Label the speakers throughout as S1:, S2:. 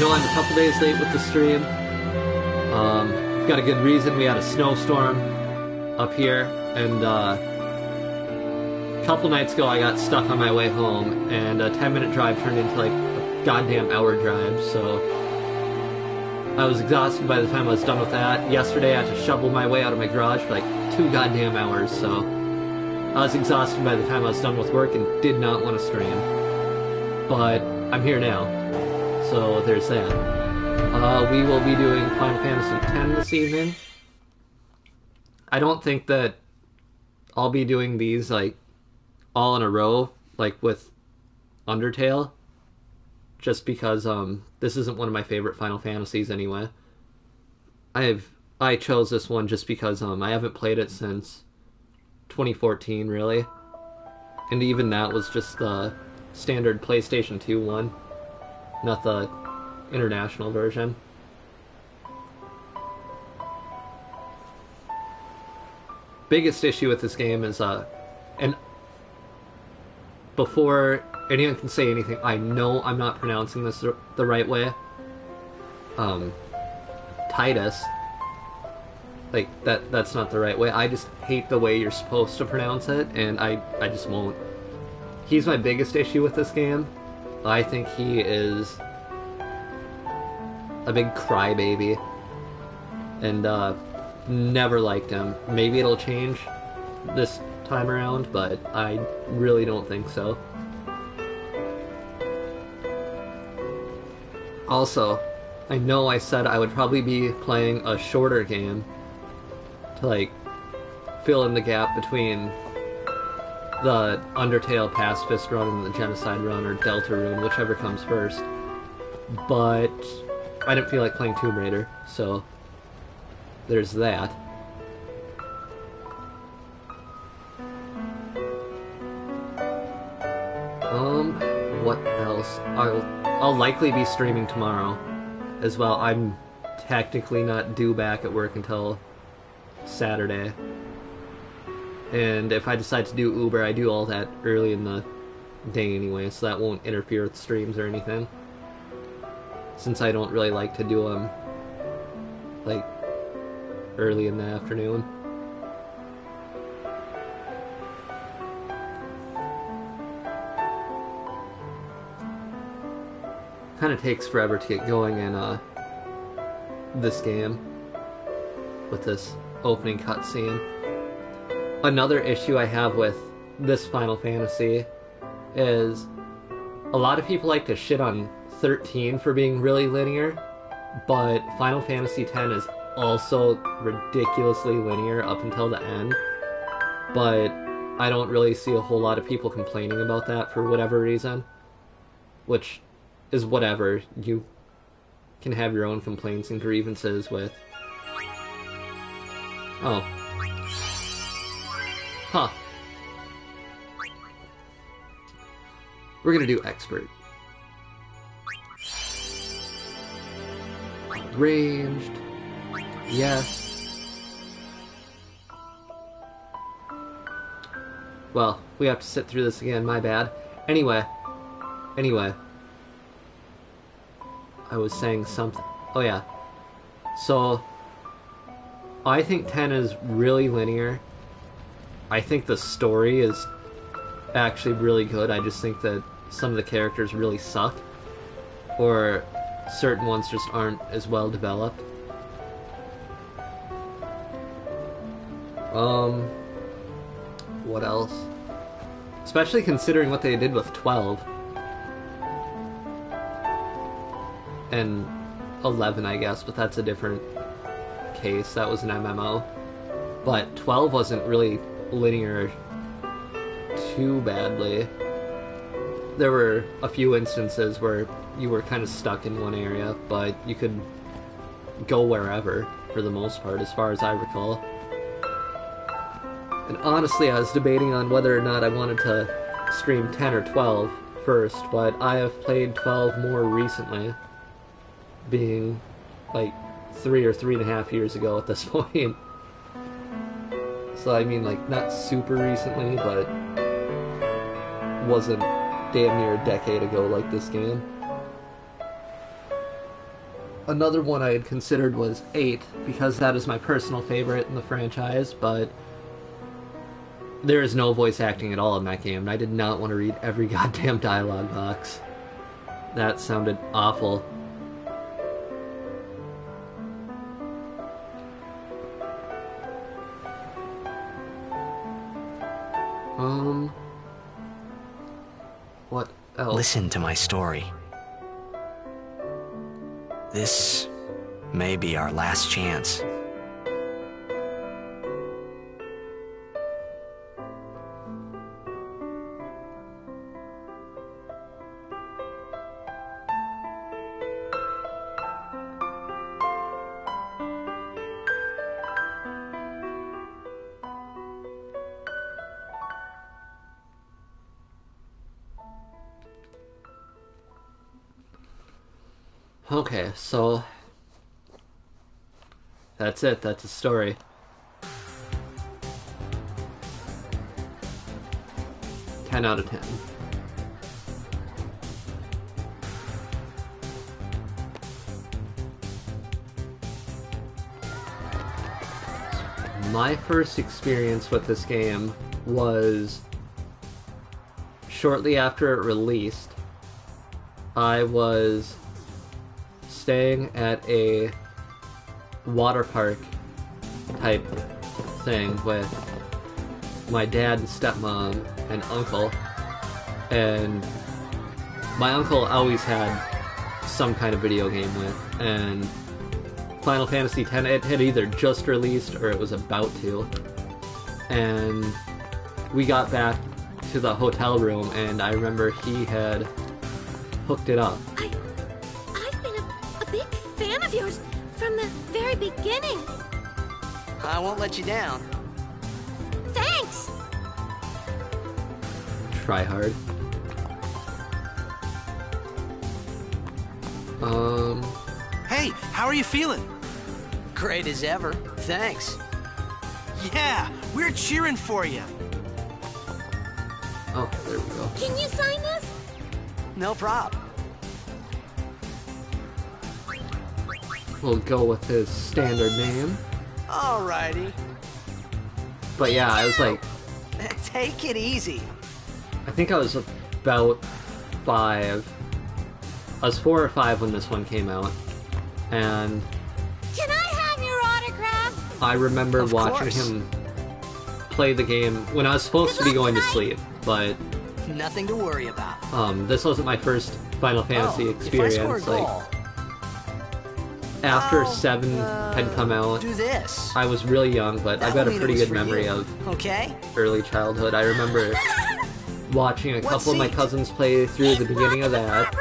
S1: know I'm a couple days late with the stream. Got a good reason. We had a snowstorm up here, and a couple nights ago I got stuck on my way home, and a 10-minute drive turned into like a goddamn hour drive, so I was exhausted by the time I was done with that. Yesterday I had to shovel my way out of my garage for like 2 goddamn hours, so I was exhausted by the time I was done with work and did not want to stream. But I'm here now, so there's that. We will be doing Final Fantasy X this evening. I don't think that I'll be doing these like all in a row, like with Undertale, just because this isn't one of my favorite Final Fantasies anyway. I chose this one just because I haven't played it since 2014 really, and even that was just the standard PlayStation 2 one, not the international version. Biggest issue with this game is and before anyone can say anything, I know I'm not pronouncing this the right way. Titus, like that's not the right way. I just hate the way you're supposed to pronounce it, and I just won't. He's my biggest issue with this game. I think he is a big crybaby, and never liked him. Maybe it'll change this time around, but I really don't think so. Also, I know I said I would probably be playing a shorter game to like fill in the gap between the Undertale Pacifist run and the Genocide run, or Deltarune, whichever comes first. But I didn't feel like playing Tomb Raider, so there's that. What else? I'll likely be streaming tomorrow as well. I'm technically not due back at work until Saturday. And if I decide to do Uber, I do all that early in the day anyway, so that won't interfere with streams or anything. Since I don't really like to do them like early in the afternoon. Kind of takes forever to get going in this game with this opening cutscene. Another issue I have with this Final Fantasy is a lot of people like to shit on 13 for being really linear, but Final Fantasy X is also ridiculously linear up until the end, but I don't really see a whole lot of people complaining about that for whatever reason, which is whatever. You can have your own complaints and grievances with... Oh. Huh. We're gonna do Expert. Ranged. Yes. Well, we have to sit through this again, my bad. Anyway. I was saying something. Oh yeah. So, I think 10 is really linear. I think the story is actually really good. I just think that some of the characters really suck. Or certain ones just aren't as well developed. What else? Especially considering what they did with 12. And 11, I guess, but that's a different case. That was an MMO. But 12 wasn't really linear too badly. There were a few instances where you were kind of stuck in one area, but you could go wherever, for the most part, as far as I recall. And honestly, I was debating on whether or not I wanted to stream 10 or 12 first, but I have played 12 more recently, being like 3 or 3.5 years ago at this point. So I mean, like, not super recently, but wasn't damn near a decade ago like this game. another one I had considered was 8, because that is my personal favorite in the franchise, but there is no voice acting at all in that game, and I did not want to read every goddamn dialogue box. That sounded awful. What else?
S2: Listen to my story. This may be our last chance.
S1: Okay, so that's it. That's the story. Ten out of 10. My first experience with this game was shortly after it released. I was staying at a water park type thing with my dad and stepmom and uncle, and my uncle always had some kind of video game with, and Final Fantasy X, it had either just released or it was about to, and we got back to the hotel room and I remember he had hooked it up.
S3: I've been a big fan of yours from the very beginning.
S2: I won't let you down.
S3: Thanks!
S1: Try hard.
S4: Hey, how are you feeling?
S2: Great as ever. Thanks.
S4: Yeah, we're cheering for you.
S1: Oh, there we go.
S3: Can you sign this?
S2: No prob.
S1: We'll go with his standard name.
S2: Alrighty.
S1: But yeah, I was like,
S2: Take it easy.
S1: I think I was about 5. I was 4 or 5 when this one came out. And
S3: Can I have your autograph?
S1: I remember
S2: Of
S1: watching
S2: course.
S1: him play the game when I was supposed to be going to sleep. But
S2: Nothing to worry about.
S1: this wasn't my first Final Fantasy experience.
S2: If I score a
S1: Like,
S2: goal,
S1: after
S2: I'll,
S1: 7 had come out,
S2: do this.
S1: I was really young, but I've got a
S2: That'll mean
S1: pretty
S2: it was
S1: good
S2: for
S1: memory
S2: you.
S1: of
S2: Okay?
S1: early childhood. I remember watching a
S2: What
S1: couple of my
S2: seat?
S1: cousins play through the beginning of that.
S3: Front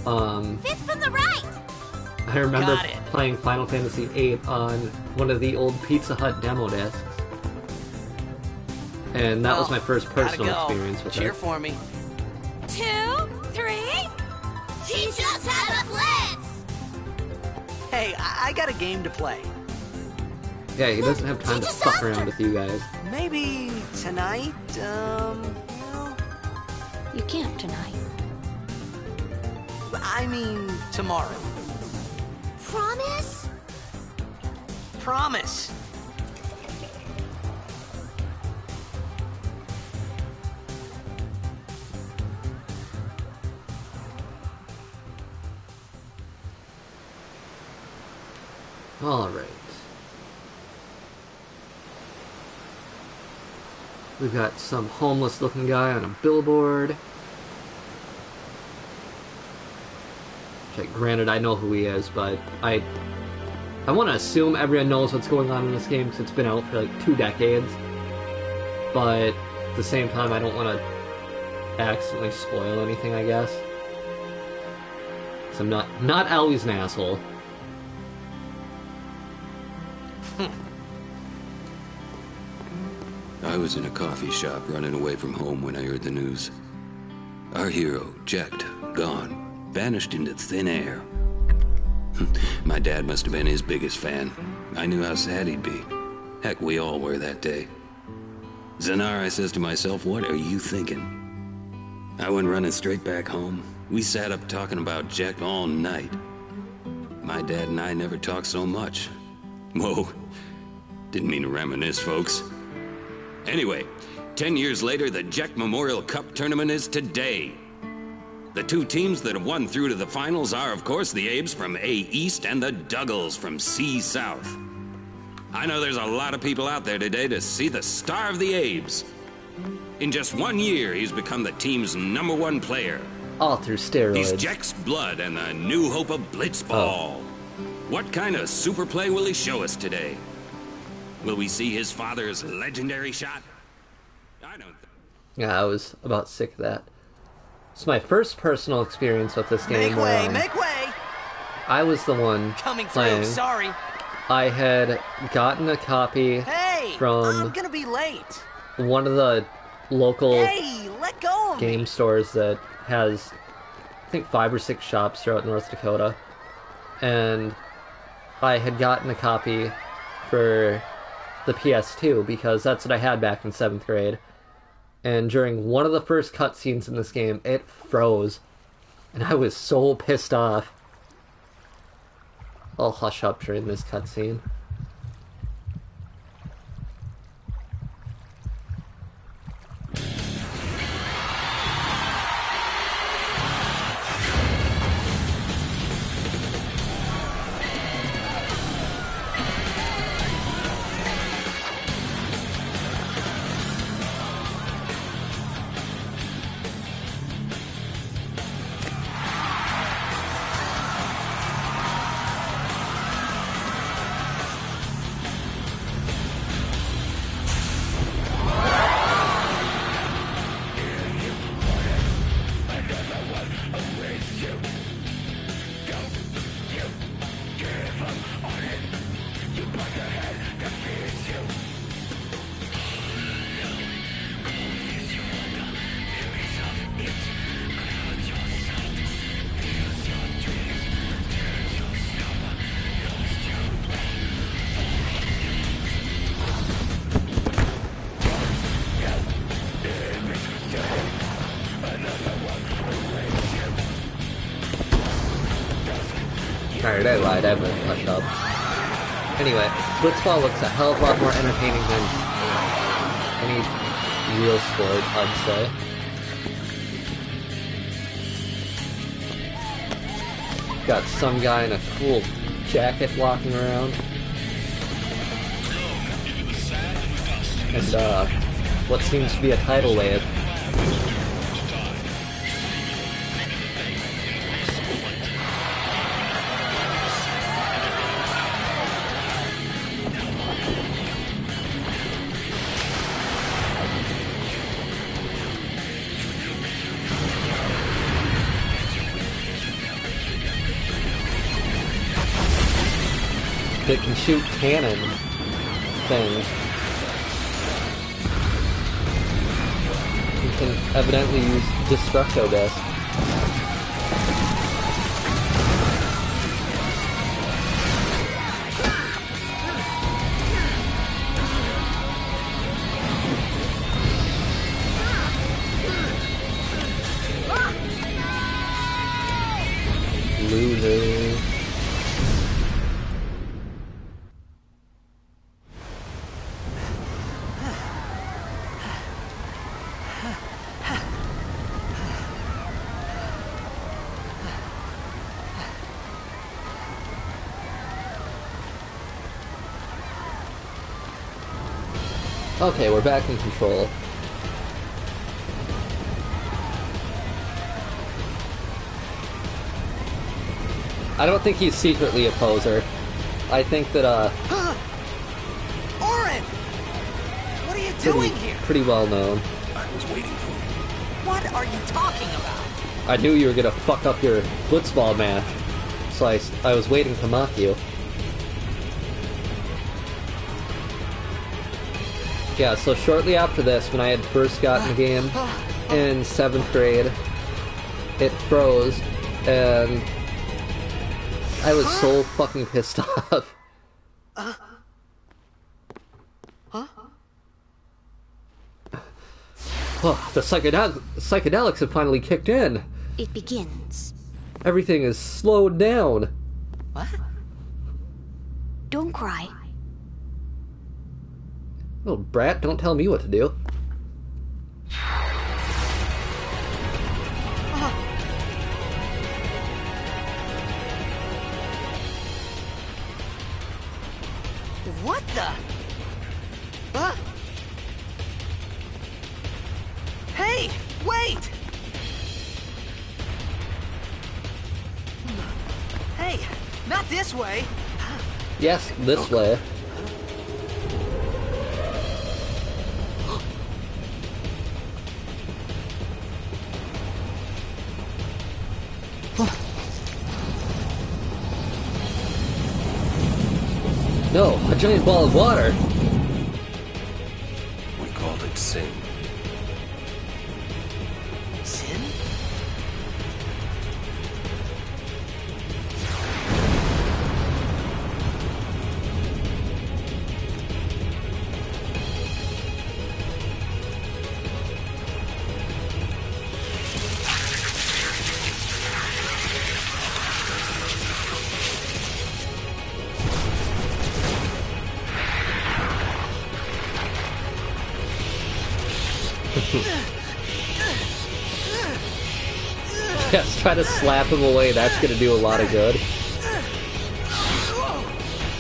S3: row! Fifth from the right!
S1: I remember
S2: Got it.
S1: playing Final Fantasy VIII on one of the old Pizza Hut demo discs. And that was my first personal
S2: Gotta go.
S1: experience with
S2: Cheer
S1: it.
S2: for me.
S3: 2, 3... Teach us how to blitz!
S2: Hey, I got a game to play.
S1: Yeah, he doesn't have time to
S3: Teach us
S1: fuck around
S3: after.
S1: with you guys.
S2: Maybe tonight,
S3: You can't tonight.
S2: I mean tomorrow.
S3: Promise?
S2: Promise.
S1: Alright. We've got some homeless looking guy on a billboard. Okay, granted, I know who he is, but I want to assume everyone knows what's going on in this game because it's been out for like 2 decades. But at the same time, I don't want to accidentally spoil anything, I guess. So I'm not always an asshole.
S5: I was in a coffee shop running away from home when I heard the news. Our hero, Jecht, gone, vanished into thin air. My dad must have been his biggest fan. I knew how sad he'd be. Heck, we all were that day. Zanar, I says to myself, what are you thinking? I went running straight back home. We sat up talking about Jecht all night. My dad and I never talked so much. Whoa. Didn't mean to reminisce, folks. Anyway, 10 years later, the Jack Memorial Cup tournament is today. The two teams that have won through to the finals are, of course, the Abes from A East and the Duggles from C South. I know there's a lot of people out there today to see the star of the Abes. In just 1 year, he's become the team's #1 player.
S1: All through steroids.
S5: He's Jack's blood and the new hope of Blitzball. What kind of super play will he show us today? Will we see his father's legendary shot? I don't.
S1: Yeah, I was about sick of that. It's my first personal experience with this game.
S4: Make way, make way!
S1: I was the one
S4: Coming
S1: playing.
S4: through, sorry.
S1: I had gotten a copy
S4: Hey!
S1: from
S4: I'm gonna be late.
S1: one of the local
S4: Hey, let go of me.
S1: game stores that has, I think, 5 or 6 shops throughout North Dakota. And I had gotten a copy for the PS2 because that's what I had back in 7th grade. And during one of the first cutscenes in this game, it froze. And I was so pissed off. I'll hush up during this cutscene. Alright, I lied, I won't hush up. Anyway, Blitzball looks a hell of a lot more entertaining than any real sport, I'd say. Got some guy in a cool jacket walking around. And, what seems to be a tidal wave. That can shoot cannon things. You can evidently use Destructo Disc. Lulu. Okay, we're back in control. I don't think he's secretly a poser. I think that,
S4: Orin! What are you doing here?
S1: pretty well known.
S5: I was waiting for you.
S4: What are you talking about?
S1: I knew you were gonna fuck up your Blitzball match, so I was waiting to mock you. Yeah, so shortly after this, when I had first gotten the game in 7th grade, it froze, and I was so fucking pissed off. Oh, the psychedelics have finally kicked in.
S3: It begins.
S1: Everything is slowed down.
S4: What?
S3: Don't cry.
S1: Little brat, don't tell me what to do.
S4: What the? Huh? Hey, wait! Hey, not this way.
S1: Yes, this way. No, a giant ball of water.
S6: We called it sin.
S4: Sin?
S1: Yes, try to slap him away. That's gonna do a lot of good.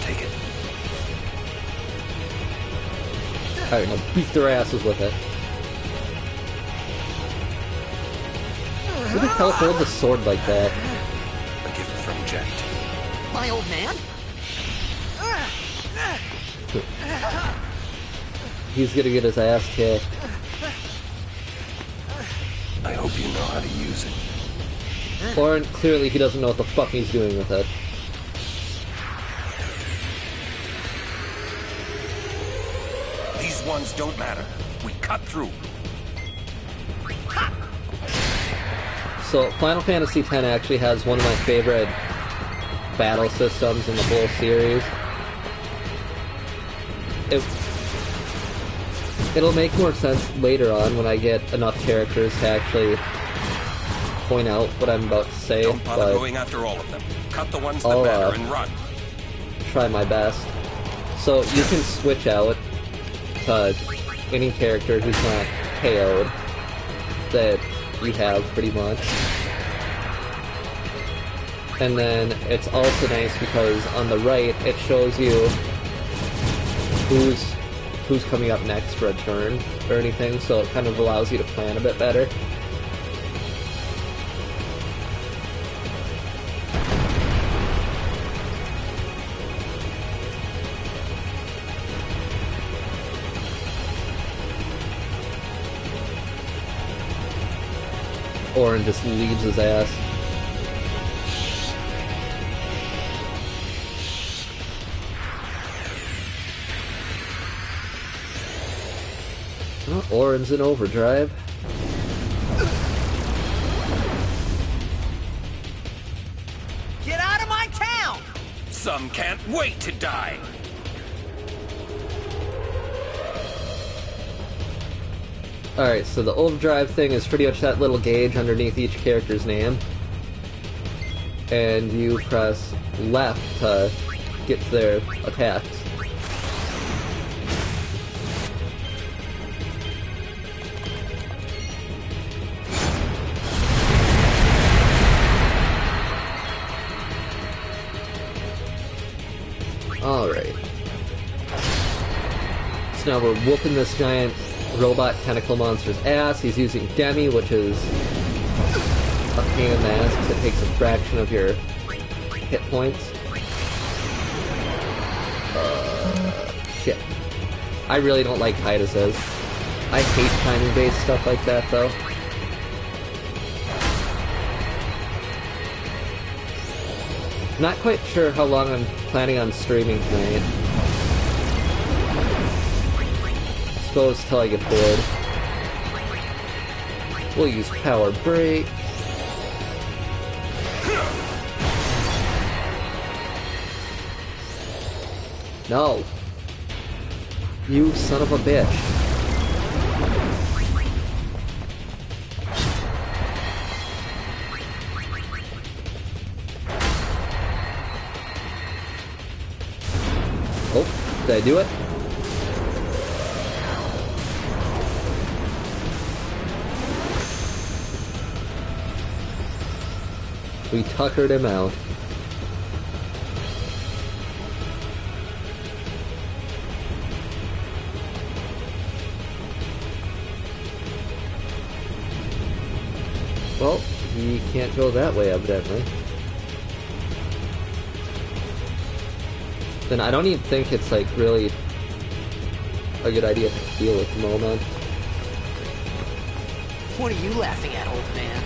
S6: Take it.
S1: Alright, now beat their asses with it. Who the hell holds a sword like that?
S6: A gift from Jekt.
S4: My old man?
S1: He's gonna get his ass kicked.
S6: I hope you know how to use it.
S1: Or clearly he doesn't know what the fuck he's doing with it.
S6: These ones don't matter. We cut through.
S1: So, Final Fantasy X actually has one of my favorite battle systems in the whole series. It'll make more sense later on when I get enough characters to actually point out what I'm about to say,
S6: Don't bother
S1: but
S6: going after all of them. Cut the ones that
S1: I'll,
S6: matter and run.
S1: try my best. So you can switch out to any character who's not KO'd that you have, pretty much. And then it's also nice because on the right it shows you who's coming up next for a turn or anything, so it kind of allows you to plan a bit better. Orin just leaves his ass. Oh, Orin's in overdrive.
S4: Get out of my town!
S6: Some can't wait to die.
S1: Alright, so the overdrive thing is pretty much that little gauge underneath each character's name. And you press left to get to their attacks. Alright. So now we're whooping this giant robot tentacle monster's ass. He's using Demi, which is a pain in the ass because it takes a fraction of your hit points. Shit. I really don't like Tidus's. I hate timing-based stuff like that, though. Not quite sure how long I'm planning on streaming tonight. Suppose till I get bored. We'll use Power Break. No. You son of a bitch. Oh, did I do it? We tuckered him out. Well, he can't go that way, evidently. Then I don't even think it's, like, really a good idea to heal at the moment.
S4: What are you laughing at, old man?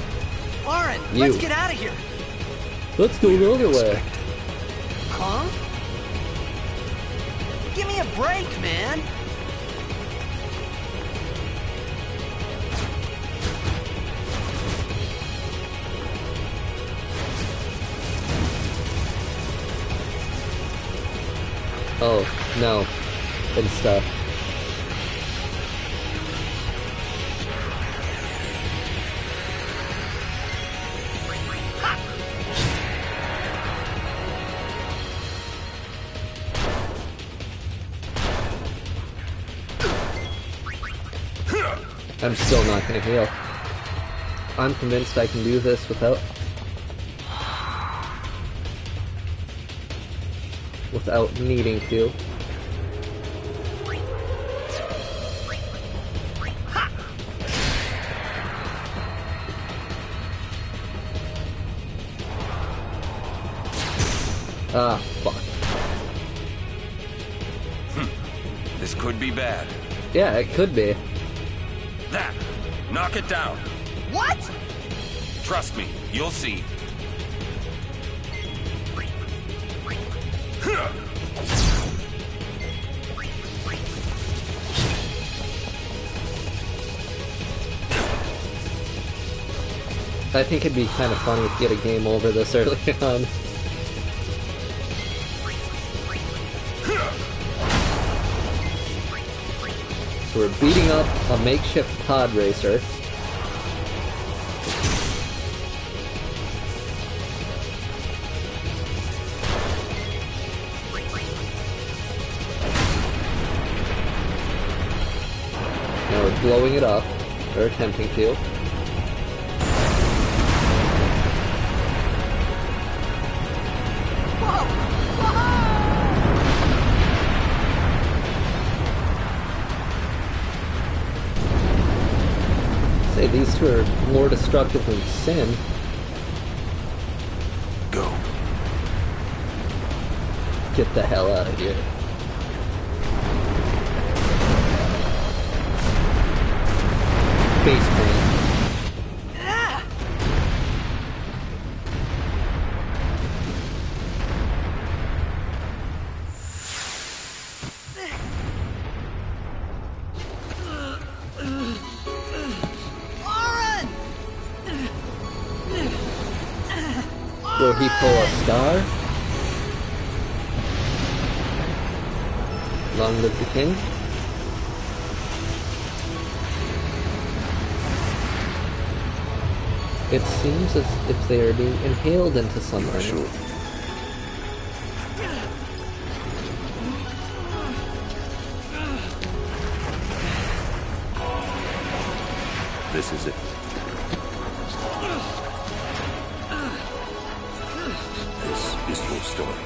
S4: Lauren,
S1: You.
S4: let's get out of here.
S1: Let's go the other way.
S4: Huh? Give me a break, man.
S1: Oh, no. And stuff. I'm still not gonna heal. I'm convinced I can do this without needing to. Ah, fuck.
S6: This could be bad.
S1: Yeah, it could be.
S6: That! Knock it down.
S4: What?
S6: Trust me, you'll see.
S1: I think it'd be kind of funny to get a game over this early on. So we're beating up a makeshift pod racer. Now we're blowing it up, or attempting to. Say these two are more destructive than Sin.
S6: Go.
S1: Get the hell out of here. Face paint.
S4: Lauren!
S1: Will he pull a star? Long live the king. It seems as if they are being inhaled into something.
S6: Sure. This is it. This is your story.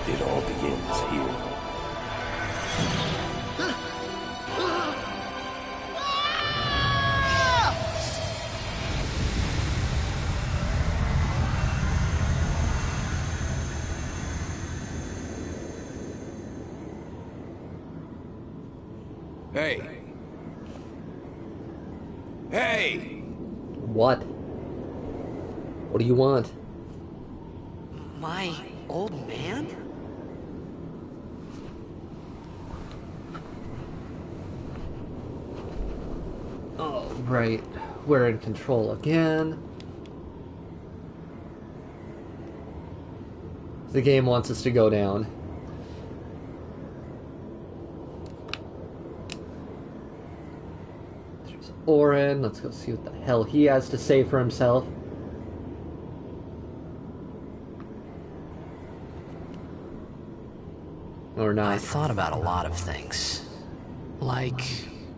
S6: It all begins here. Hey! Hey!
S1: What? What do you want?
S4: My old man?
S1: Oh, right. We're in control again. The game wants us to go down. So Oren, let's go see what the hell he has to say for himself. Or not.
S2: I thought about a lot of things. Like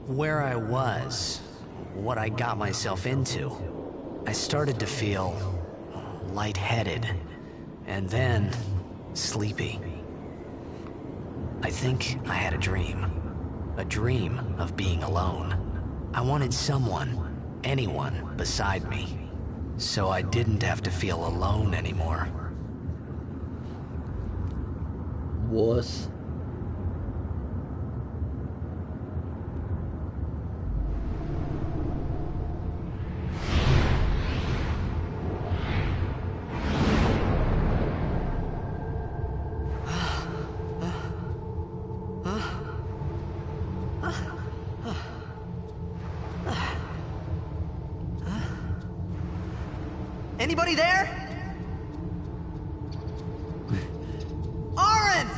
S2: where I was, what I got myself into. I started to feel lightheaded, and then sleepy. I think I had a dream of being alone. I wanted someone, anyone beside me, so I didn't have to feel alone anymore.
S1: Wuss.
S4: Anybody there? Oren!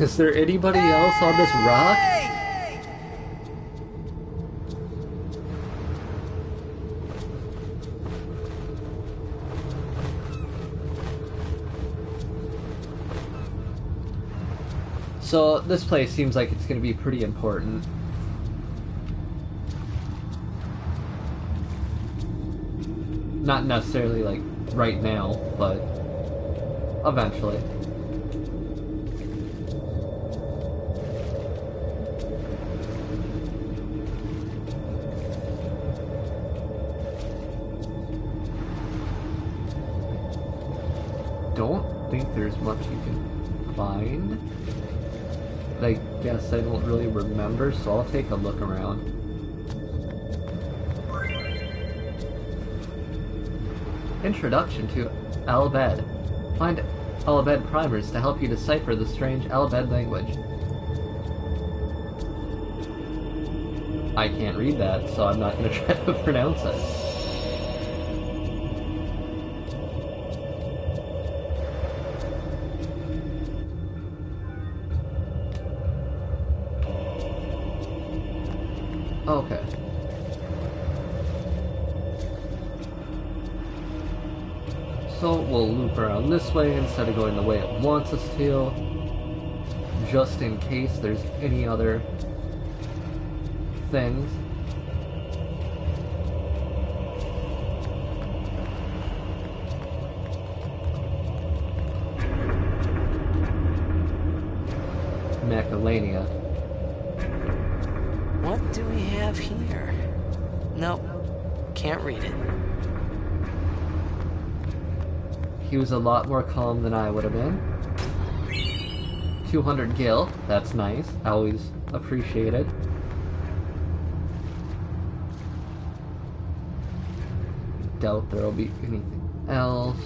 S1: Is there anybody else on this rock?
S4: Hey!
S1: So this place seems like it's going to be pretty important. Not necessarily like right now, but eventually. Don't think there's much you can find. I guess I don't really remember, so I'll take a look around. Introduction to Al-Bed. Find Al-Bed primers to help you decipher the strange Al-Bed language. I can't read that, so I'm not going to try to pronounce it. Okay. So we'll loop around this way instead of going the way it wants us to, just in case there's any other things. Mechalania.
S2: What do we have here? Nope, can't read it.
S1: He was a lot more calm than I would have been. 200 gil, that's nice. Always appreciated. Doubt there'll be anything else.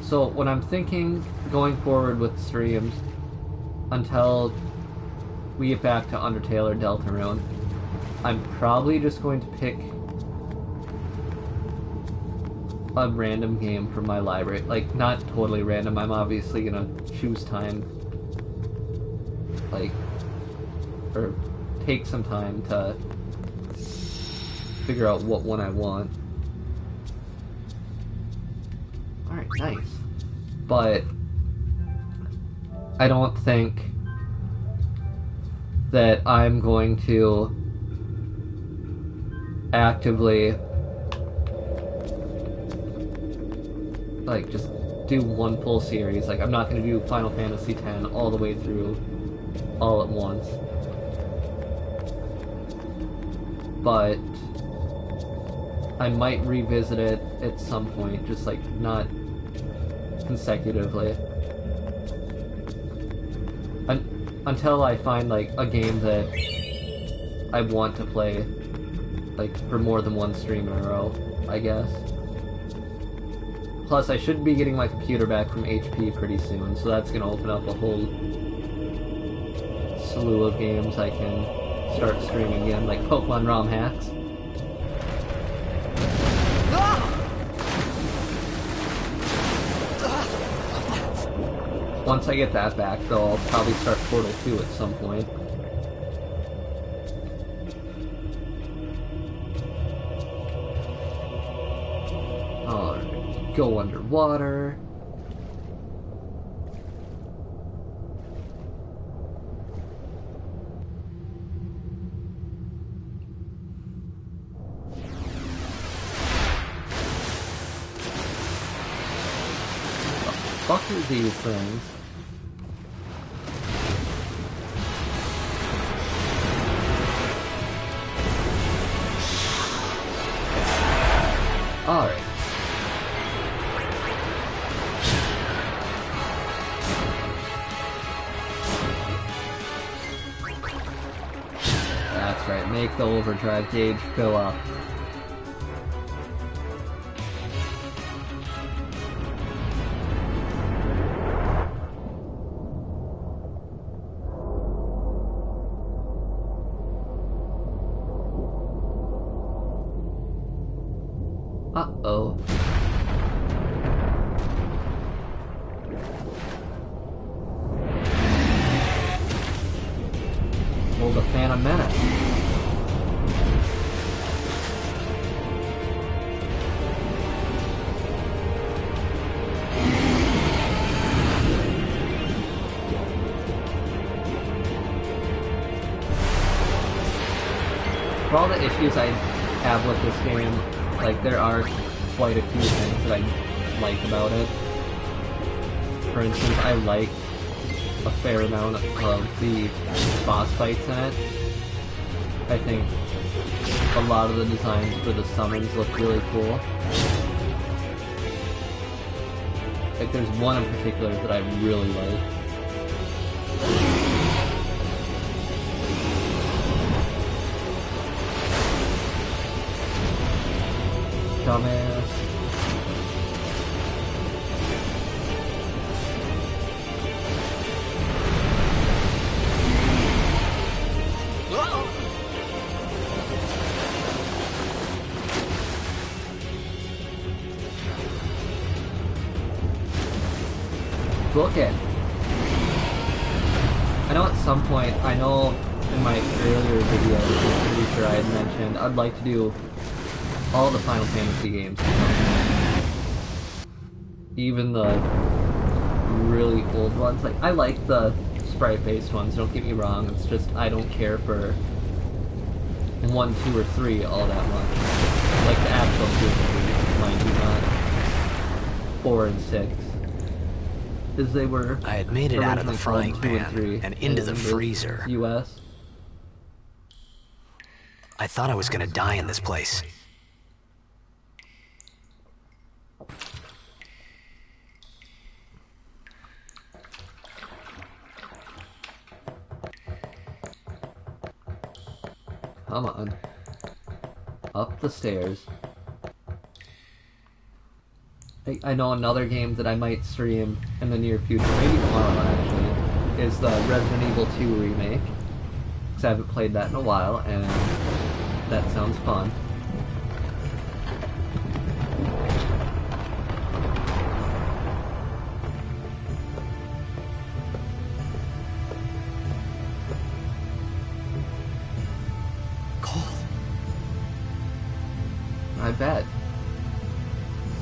S1: So what I'm thinking going forward with streams until we get back to Undertale or Deltarune, I'm probably just going to pick a random game from my library. Like, not totally random, I'm obviously gonna choose time, like, or take some time to figure out what one I want. Alright, nice. But I don't think that I'm going to actively like just do one full series. Like, I'm not going to do Final Fantasy X all the way through all at once. But I might revisit it at some point, just like not consecutively. Until I find like a game that I want to play like for more than one stream in a row, I guess. Plus I should be getting my computer back from HP pretty soon, so that's gonna open up a whole slew of games I can start streaming again, like Pokemon ROM hacks. Once I get that back, though, I'll probably start Portal 2 at some point. Alright, go underwater. What the fuck are these things? Alright. That's right, make the overdrive gauge fill up. Uh-oh. Well, the Phantom Menace. For all the issues I have with this game, like, there are quite a few things that I like about it. For instance, I like a fair amount of the boss fights in it. I think a lot of the designs for the summons look really cool. Like, there's one in particular that I really like. Dumbass. Book it. I know at some point, I know in my earlier videos, I'm pretty sure I had mentioned I'd like to do all the Final Fantasy games. Even the really old ones. Like, I like the sprite-based ones, don't get me wrong, it's just I don't care for 1, 2, or 3 all that much. Like the actual 2 and 3, mind you not. 4 and 6. As they were.
S2: I had made it out of the frying
S1: originally called 2
S2: pan and into the freezer.
S1: US.
S2: I thought I was gonna die in this place.
S1: Come on. Up the stairs. I know another game that I might stream in the near future, maybe tomorrow actually, is the Resident Evil 2 remake. Because I haven't played that in a while, and that sounds fun. I bet.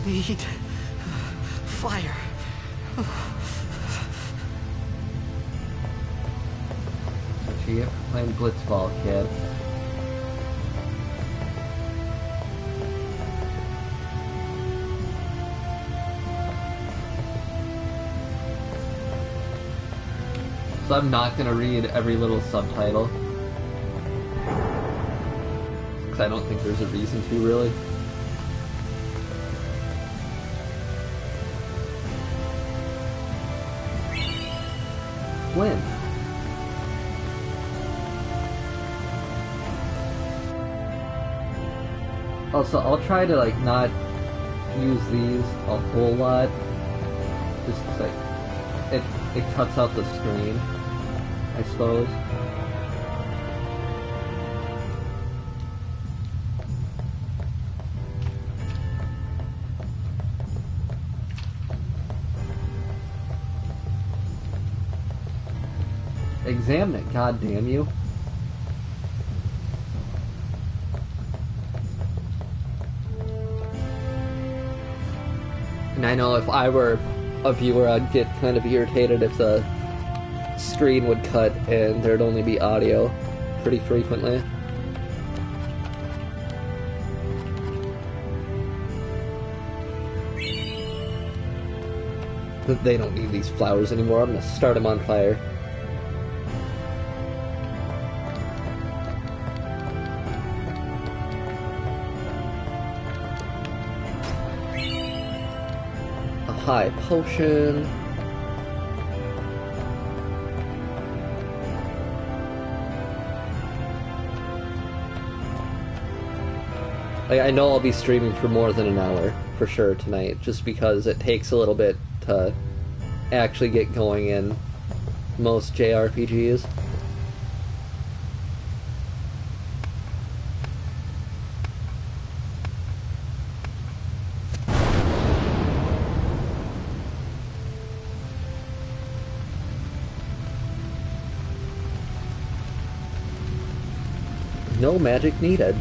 S4: Need fire.
S1: What you get for playing Blitzball, kid? So I'm not gonna read every little subtitle. Because I don't think there's a reason to, really. When? Also, I'll try to like not use these a whole lot, just 'cause it cuts out the screen, I suppose. examine it, god damn you. And I know if I were a viewer, I'd get kind of irritated if the screen would cut and there'd only be audio pretty frequently. But they don't need these flowers anymore. I'm gonna start them on fire. A high potion. Like, I know I'll be streaming for more than an hour, for sure, tonight, just because it takes a little bit to actually get going in most JRPGs. No magic needed.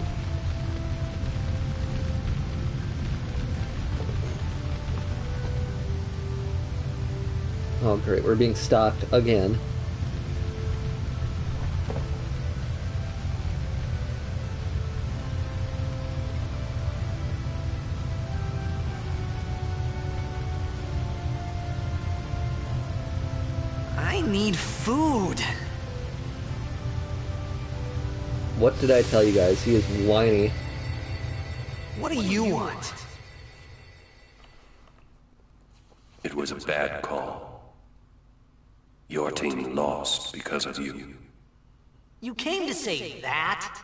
S1: Oh great, we're being stalked again.
S2: I need food.
S1: What did I tell you guys? He is whiny.
S2: What do you want?
S6: It was a bad call. Your team lost because of you.
S2: You came to say that?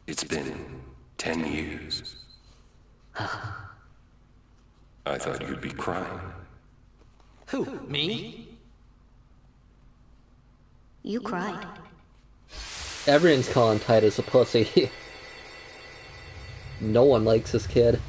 S6: It's been 10 years. I thought you'd be crying.
S2: Who, me?
S3: You cried.
S1: Everyone's calling Titus a pussy. No one likes this kid.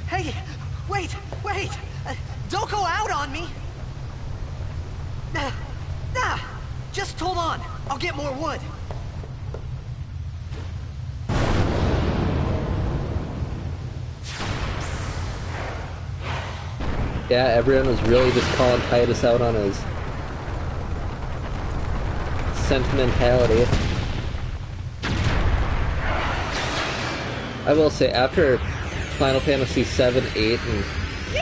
S4: Hey, wait! Don't go out on me! Just hold on. I'll get more wood.
S1: Yeah, everyone was really just calling Titus out on his sentimentality. I will say, after Final Fantasy 7, 8, and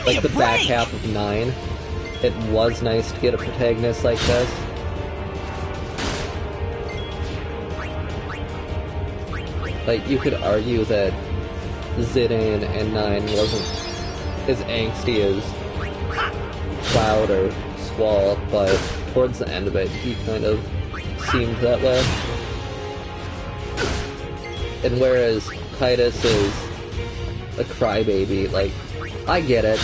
S1: like the back half of 9, it was nice to get a protagonist like this. Like, you could argue that Zidane and 9 wasn't as angsty as Cloud or Squall, but towards the end of it, he kind of seemed that way. And whereas Titus is a crybaby, like, I get it.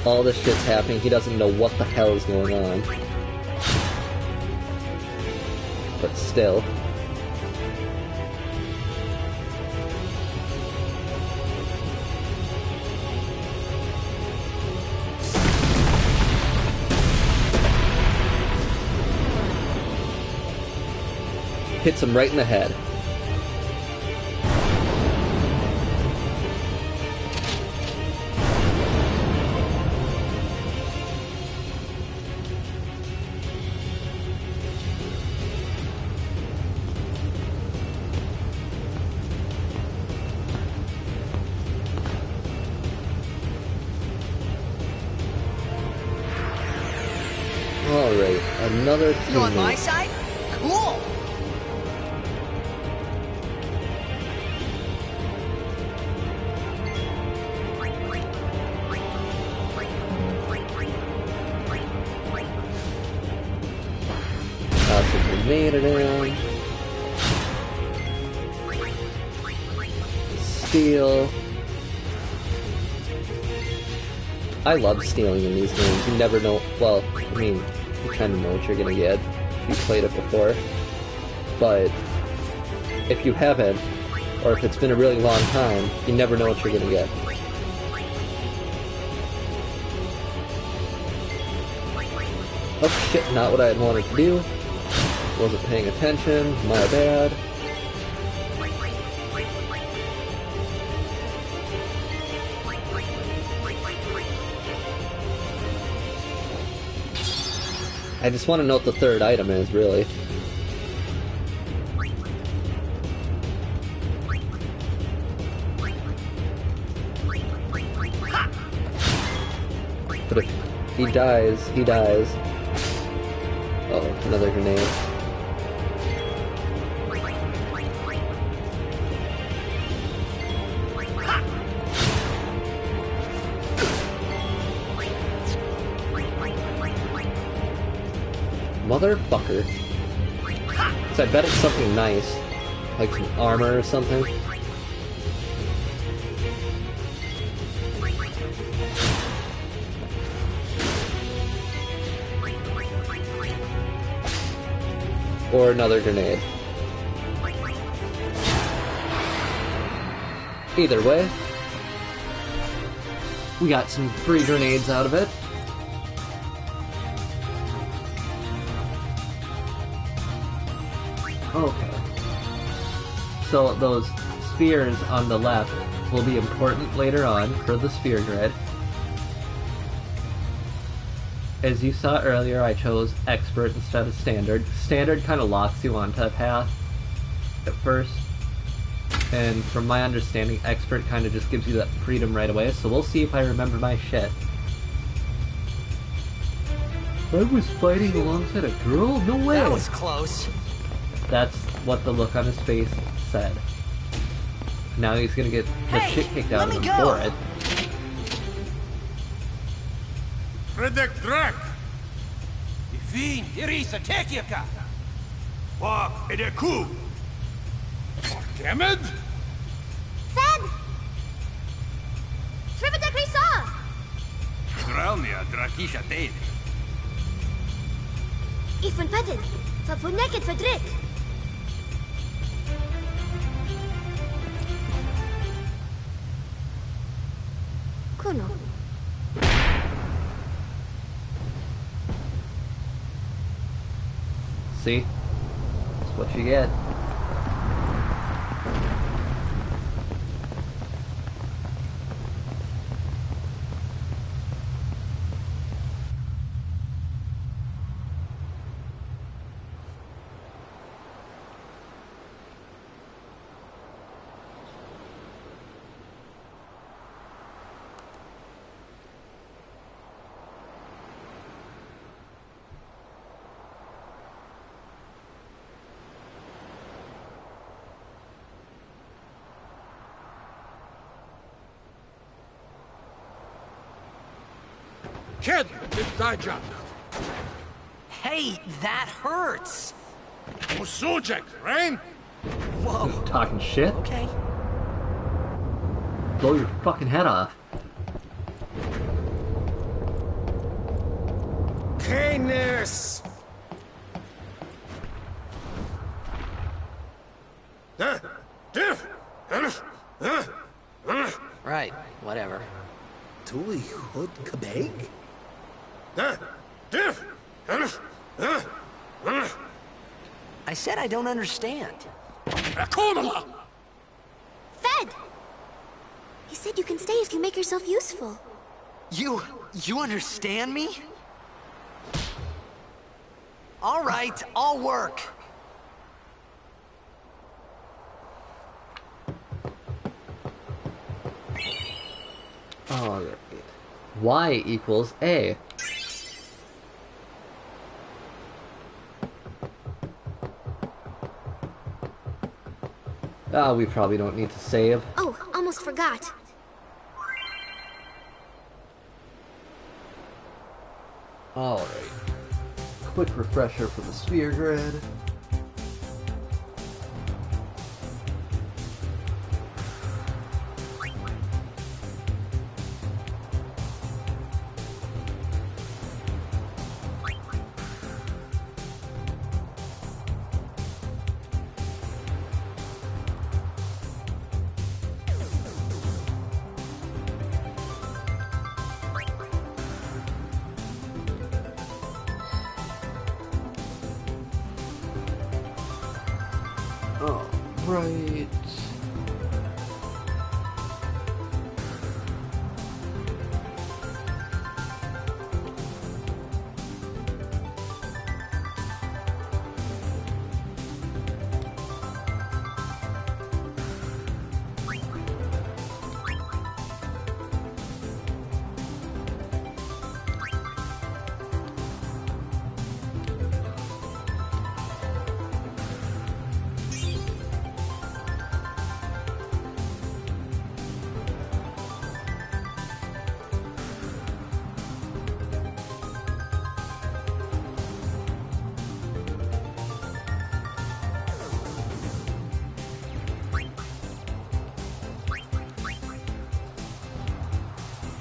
S1: All this shit's happening, he doesn't know what the hell is going on. But still. Hits him right in the head. Alright, another teammate.
S4: You on my side? Cool!
S1: Made it in. Steal. I love stealing in these games. You never know. Well, I mean, you kind of know what you're gonna get if you've played it before. But if you haven't, or if it's been a really long time, you never know what you're gonna get. Oh shit, not what I had wanted to do. Wasn't paying attention, my bad. I just want to know what the third item is, really. But if he dies, he dies. Oh, another grenade. Motherfucker. So I bet it's something nice. Like some armor or something. Or another grenade. Either way, we got some free grenades out of it. Okay. So those spheres on the left will be important later on for the sphere grid. As you saw earlier, I chose Expert instead of Standard. Standard kind of locks you onto a path at first. And from my understanding, Expert kind of just gives you that freedom right away, so we'll see if I remember my shit. I was fighting alongside a girl? No way!
S4: That was close.
S1: That's what the look on his face said. Now he's gonna get the shit kicked out of him for it.
S7: Fredek Drak! Ifin, Irisa, Tekiaka! Wak, Edeku! Kemed?
S3: Fed! Trivida Grisa!
S7: Dralnia, Drakisha Dade.
S3: Ifun Petted, Fapuneket Fedrik! Kuno.
S1: See? That's what you get.
S7: Kid, it's Dajan.
S4: Hey, that hurts.
S7: Musujek, right?
S4: Whoa.
S1: Talking shit?
S4: Okay.
S1: Blow your fucking head off.
S7: Canis!
S2: Right, whatever.
S4: Tuli Hood Kabeg? I said I don't understand.
S7: Akomala!
S3: Fed! He said you can stay if you make yourself useful.
S4: You understand me? All right, I'll work.
S1: Alright. Y equals A. Ah, we probably don't need to save.
S3: Oh, almost forgot.
S1: Alright. Quick refresher for the sphere grid. Right.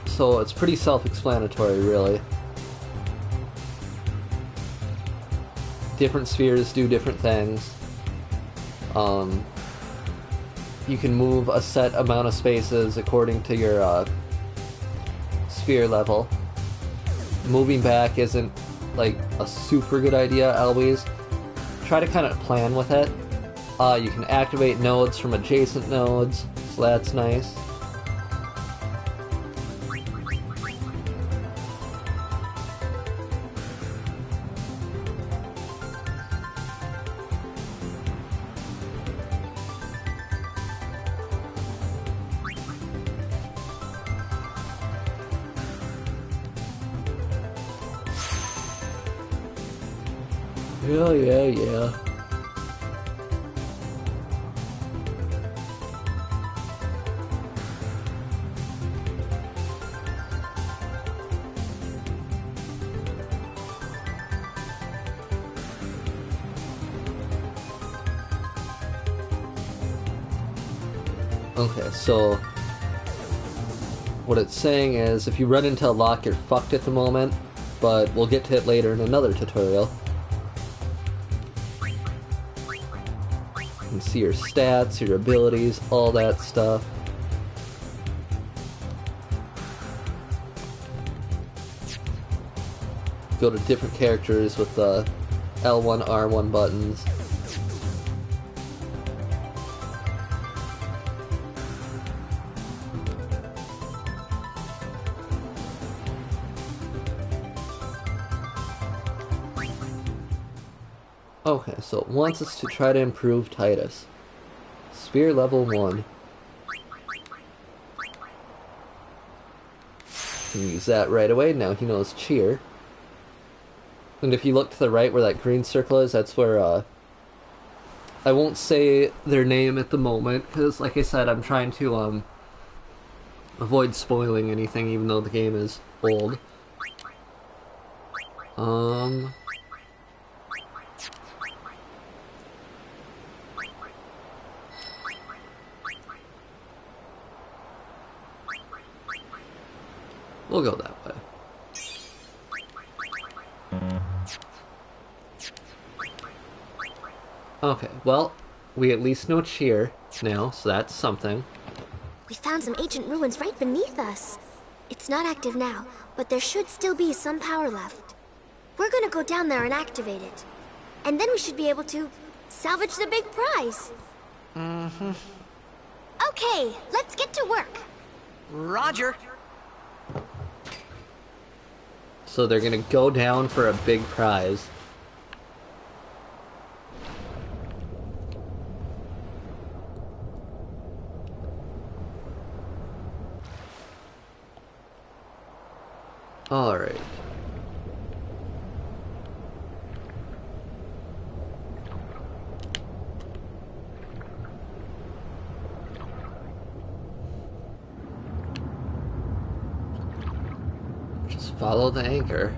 S1: So it's pretty self-explanatory, really. Different spheres do different things. You can move a set amount of spaces according to your sphere level. Moving back isn't like a super good idea always. Try to kind of plan with it. You can activate nodes from adjacent nodes, so that's nice. Yeah. Okay, so what it's saying is if you run into a lock, you're fucked at the moment, but we'll get to it later in another tutorial. You can see your stats, your abilities, all that stuff. Go to different characters with the L1, R1 buttons. Okay, so it wants us to try to improve Titus. Spear level 1. Can use that right away. Now he knows cheer. And if you look to the right where that green circle is, that's where, I won't say their name at the moment, because, like I said, I'm trying to, avoid spoiling anything, even though the game is old. We'll go that way. Okay, well, we at least know cheer now, so that's something.
S3: We found some ancient ruins right beneath us. It's not active now, but there should still be some power left. We're gonna go down there and activate it. And then we should be able to salvage the big prize.
S4: Mm-hmm.
S3: Okay, let's get to work.
S4: Roger.
S1: So they're gonna go down for a big prize. Alright. Just follow the anchor.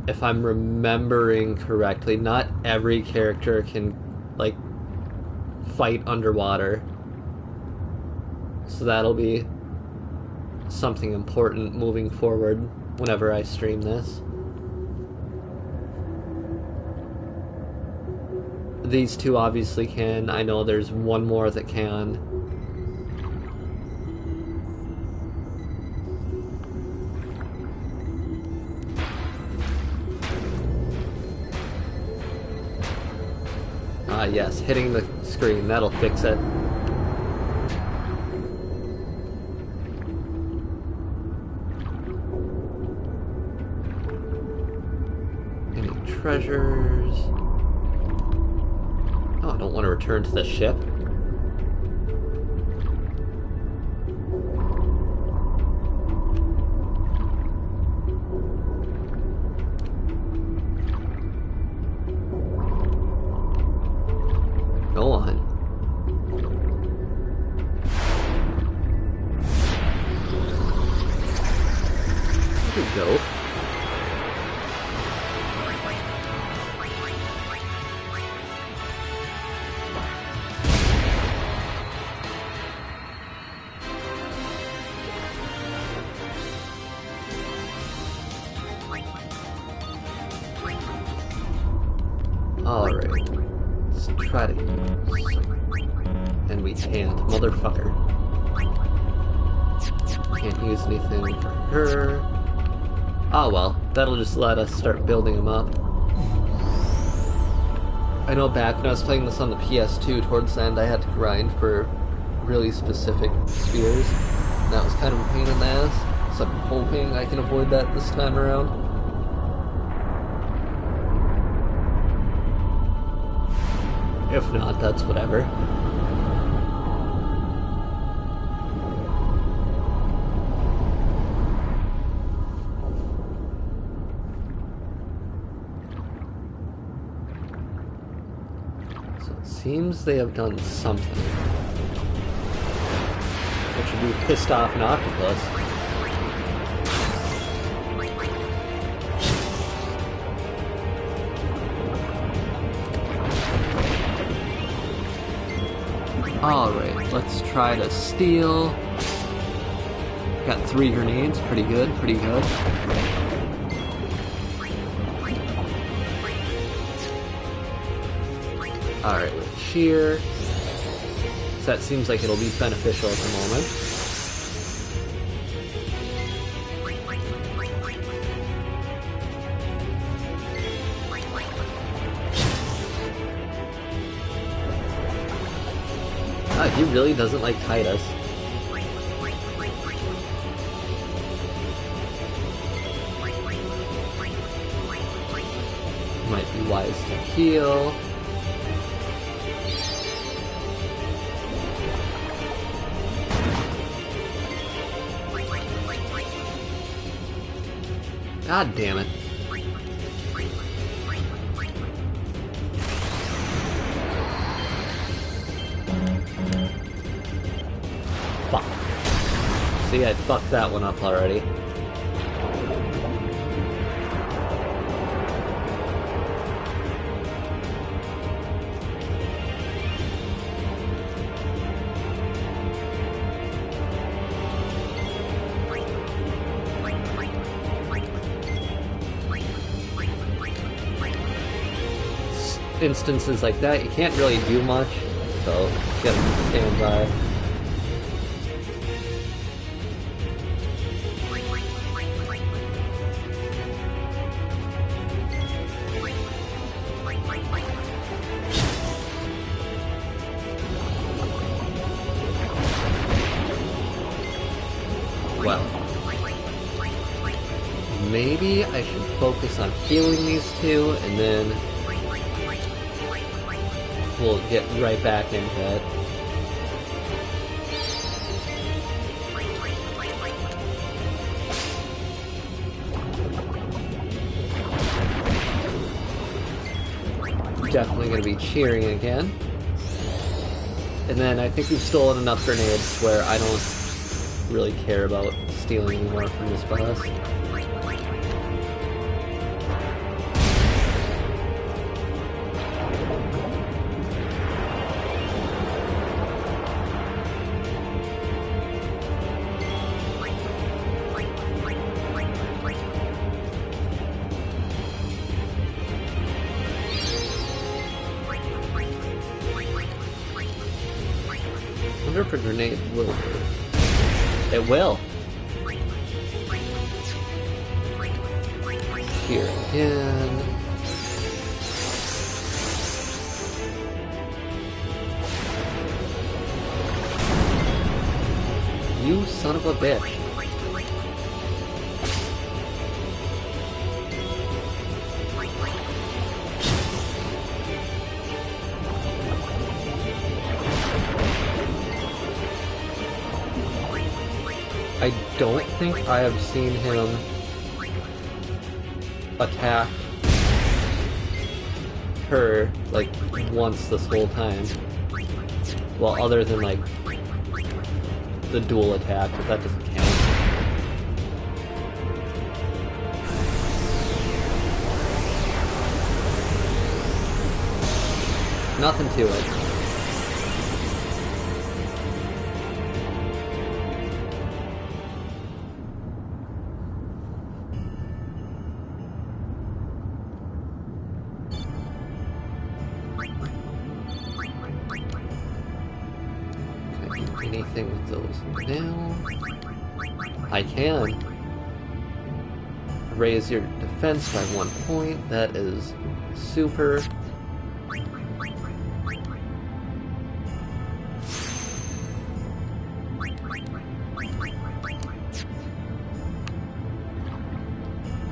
S1: If I'm remembering correctly, not every character can, like, fight underwater. So that'll be something important moving forward whenever I stream this. These two obviously can. I know there's one more that can. Ah, yes, hitting the screen, that'll fix it. Any treasures? Oh, I don't want to return to the ship. Go on. There we go. Alright. Let's try to... And we can't. Motherfucker. Can't use anything for her. Oh well. That'll just let us start building them up. I know back when I was playing this on the PS2, towards the end I had to grind for really specific spheres. And that was kind of a pain in the ass. So I'm hoping I can avoid that this time around. If not, that's whatever. So it seems they have done something. Which would be pissed off an octopus. Alright, let's try to steal. Got 3 grenades, pretty good, pretty good. Alright, with cheer. So that seems like it'll be beneficial at the moment. He really doesn't like Titus. Might be wise to heal. God damn it. Fuck. See, I fucked that one up already. Instances like that, you can't really do much, so you gotta stand by. Well, maybe I should focus on healing these two, and then we'll get right back into it. Definitely going to be cheering again. And then I think we've stolen enough grenades where I don't really care about stealing anymore from this boss. I wonder if a grenade will work. It will. Here again. You son of a bitch. I don't think I have seen him attack her, like, once this whole time. Well, other than, like, the dual attack, but that doesn't count. Nothing to it. Anything with those now? I can raise your defense by 1 point. That is super.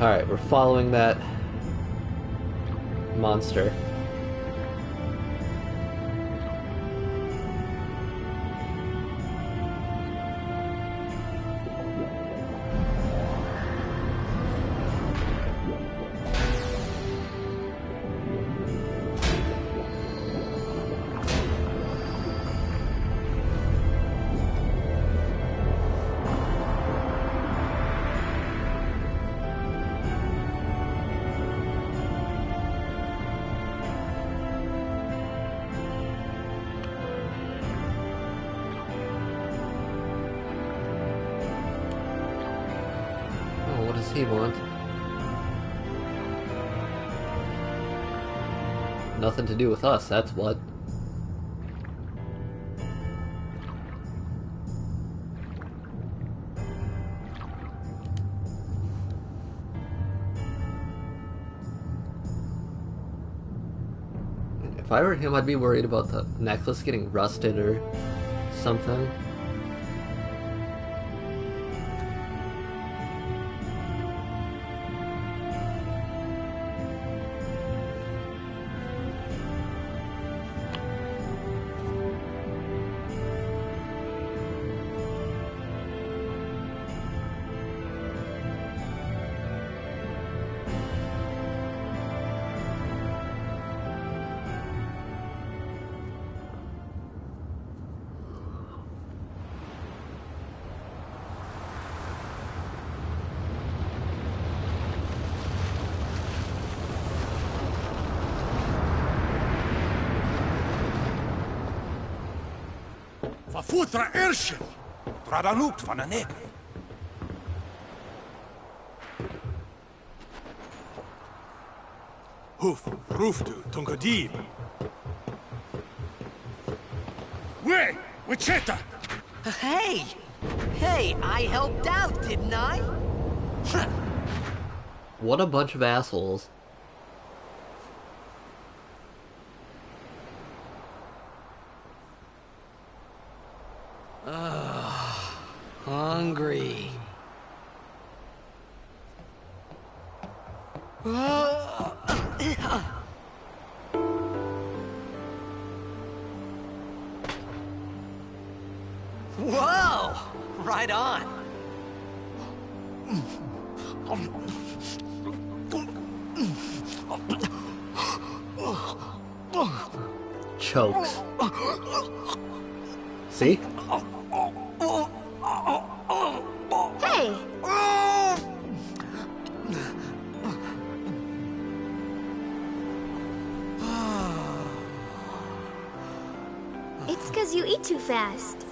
S1: Alright, we're following that monster. What does he want? Nothing to do with us, that's what. If I were him, I'd be worried about the necklace getting rusted or something.
S7: Futra Ershel!
S6: Tradalukt van een nek.
S7: Hoof, roofdu, Tungadib. Way, Wichita!
S4: Hey! Hey, I helped out, didn't I?
S1: What a bunch of assholes.
S2: Hungry.
S4: Whoa! Right on.
S1: Chokes. See?
S3: Hey! It's 'cause you eat too fast.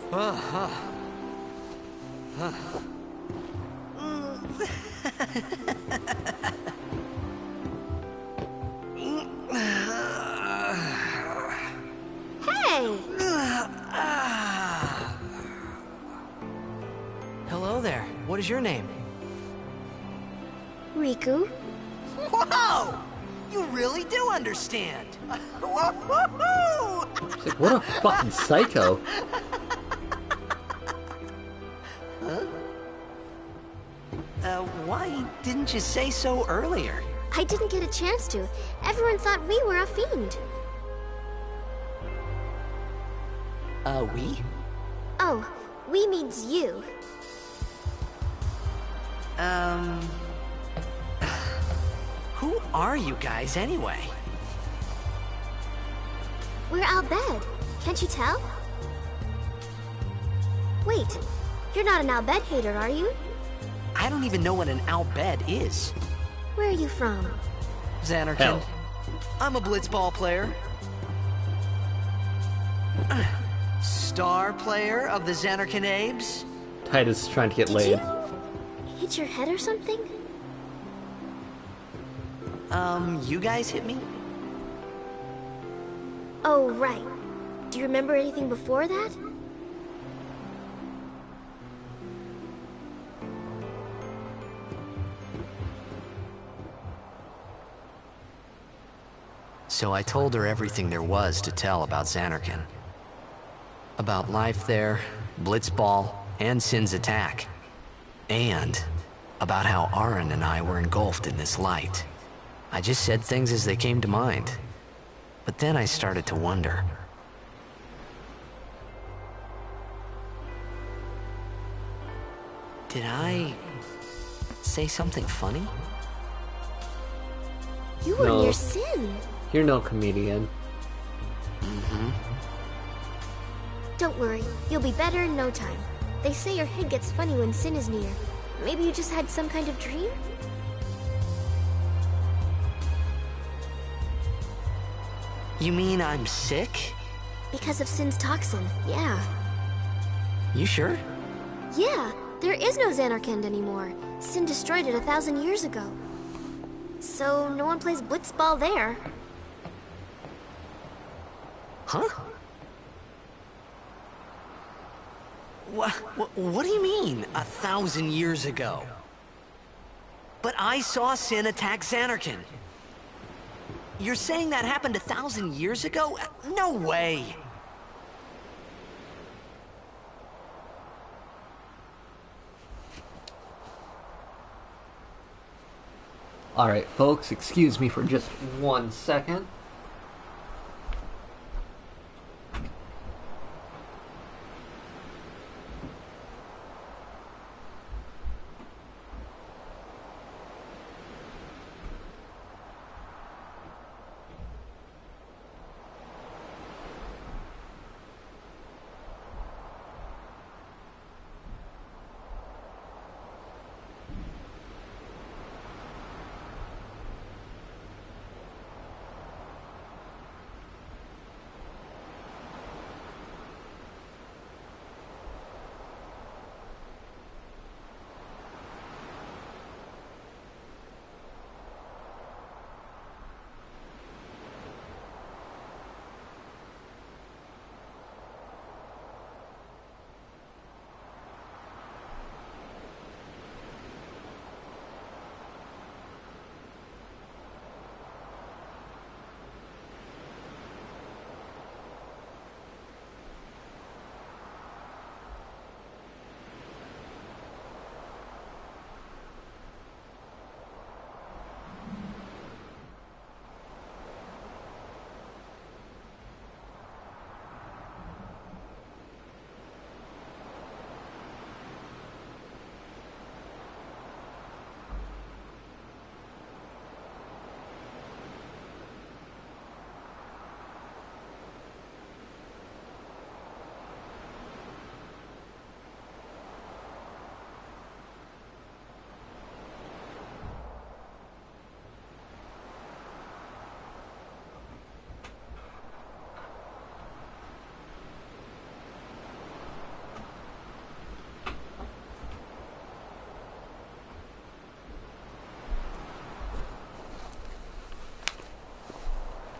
S3: Hey!
S2: Hello there. What is your name?
S3: Riku?
S4: Whoa! You really do understand. Woo-hoo-hoo!
S1: It's like, what a fucking psycho.
S2: Why didn't you say so earlier?
S3: I didn't get a chance to. Everyone thought we were a fiend.
S2: We?
S3: Oh, we means you.
S2: Who are you guys anyway?
S3: We're Al-Bed. Can't you tell? Wait, you're not an Al-Bed hater, are you?
S2: I don't even know what an Al-Bed is.
S3: Where are you from?
S2: Xanarkin.
S1: Hell.
S2: I'm a blitzball player. Star player of the Xanarkin Abes.
S1: Titus is trying to get
S3: Did
S1: laid.
S3: you hit your head or something?
S2: You guys hit me?
S3: Oh, right. Do you remember anything before that?
S2: So I told her everything there was to tell about Xanarkin. About life there, Blitzball, and Sin's attack. And about how Aaron and I were engulfed in this light. I just said things as they came to mind. But then I started to wonder. Did I say something funny?
S3: You were
S1: No.
S3: near Sin.
S1: You're no comedian.
S3: Don't worry, you'll be better in no time. They say your head gets funny when Sin is near. Maybe you just had some kind of dream?
S2: You mean I'm sick?
S3: Because of Sin's toxin, yeah.
S2: You sure?
S3: Yeah, there is no Xanarkand anymore. Sin destroyed it 1,000 years ago. So no one plays blitzball there.
S2: Huh? What do you mean, 1,000 years ago? But I saw Sin attack Xanarkin. You're saying that happened 1,000 years ago? No way!
S1: Alright, folks, excuse me for just 1 second.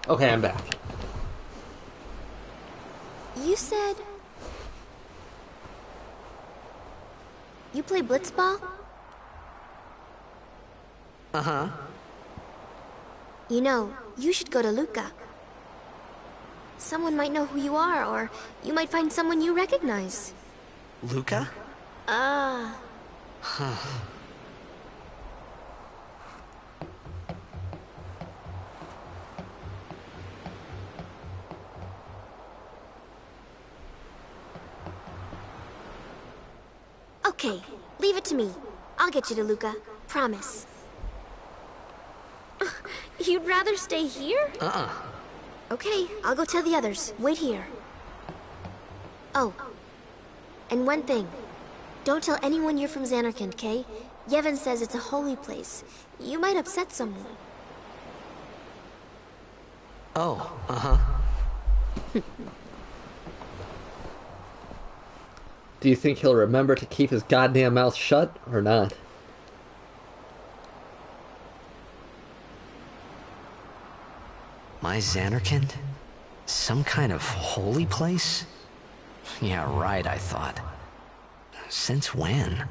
S1: Okay, I'm back.
S3: You said... You play blitzball?
S2: Uh-huh.
S3: You know, you should go to Luca. Someone might know who you are, or you might find someone you recognize.
S2: Luca?
S3: Leave it to me. I'll get you to Luca. Promise. You'd rather stay here? Okay, I'll go tell the others. Wait here. Oh. And one thing. Don't tell anyone you're from Xanarkand, okay? Yevon says it's a holy place. You might upset someone.
S2: Oh, uh-huh.
S1: Do you think he'll remember to keep his goddamn mouth shut, or not?
S2: My Xanarkand? Some kind of holy place? Yeah, right, I thought. Since when?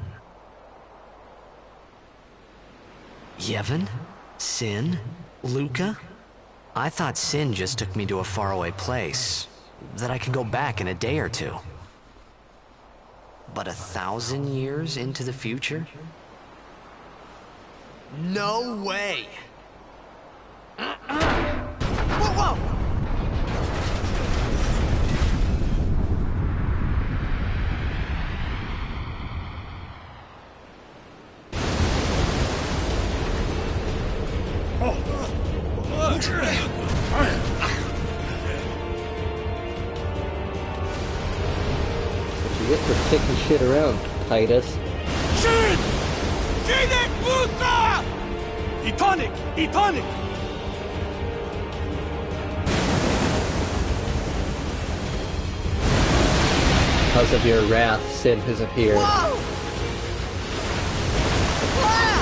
S2: Yevon? Sin? Luca? I thought Sin just took me to a faraway place, that I could go back in a day or two. But 1,000 years into the future? No way!
S4: Whoa, whoa!
S1: What you get for kicking shit around, Titus?
S7: Shin! Sinek Musa! Etonic! Etonic!
S1: Because of your wrath, Sin has appeared.
S4: Whoa! Ah!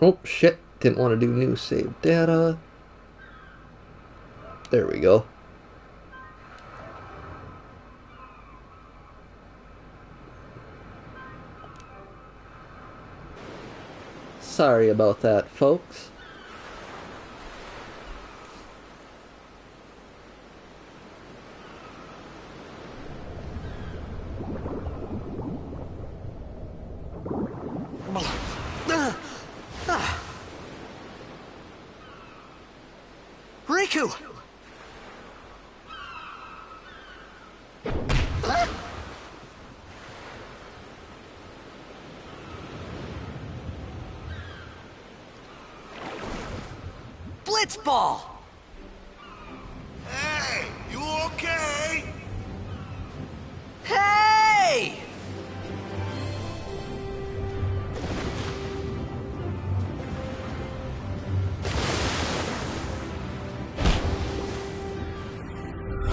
S1: Oh, shit. Didn't want to do new save data. There we go. Sorry about that, folks.
S4: Riku! Blitzball!
S7: Hey, you okay?
S4: Hey!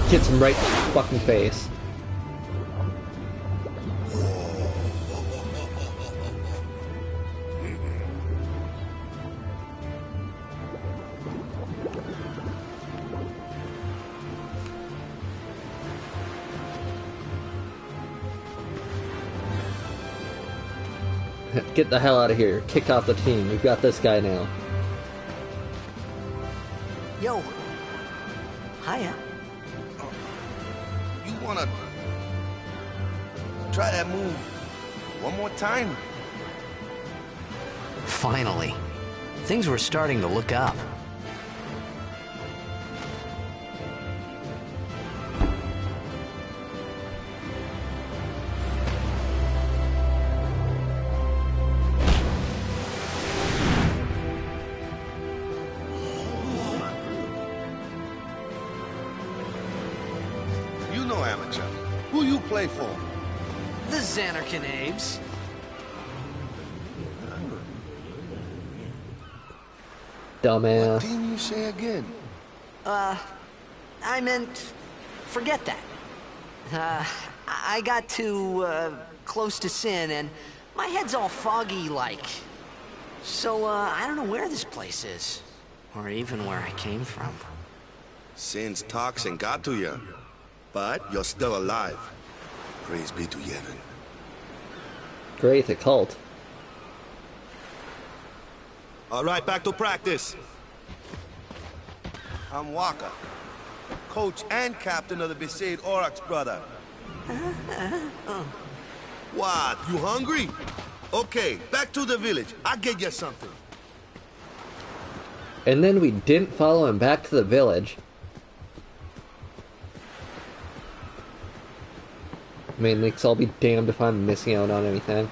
S1: Hits him right in the fucking face. Get the hell out of here. Kick off the team. We've got this guy now.
S4: Yo. Hiya.
S8: You wanna try that move one more time?
S2: Finally. Things were starting to look up.
S8: You know amateur. Who you play for?
S2: The Xanarkand Abes.
S1: Dumbass.
S8: What team you say again?
S2: I meant, forget that. I got too, close to Sin, and my head's all foggy like. So, I don't know where this place is. Or even where I came from.
S8: Sin's toxin got to you. But you're still alive. Praise be to Yevon.
S1: Great, a cult.
S8: All right, back to practice. I'm Waka, coach and captain of the Besaid Aurochs brother. What? You hungry? Okay, back to the village. I'll get you something.
S1: And then we didn't follow him back to the village. Mainly because I'll be damned if I'm missing out on anything.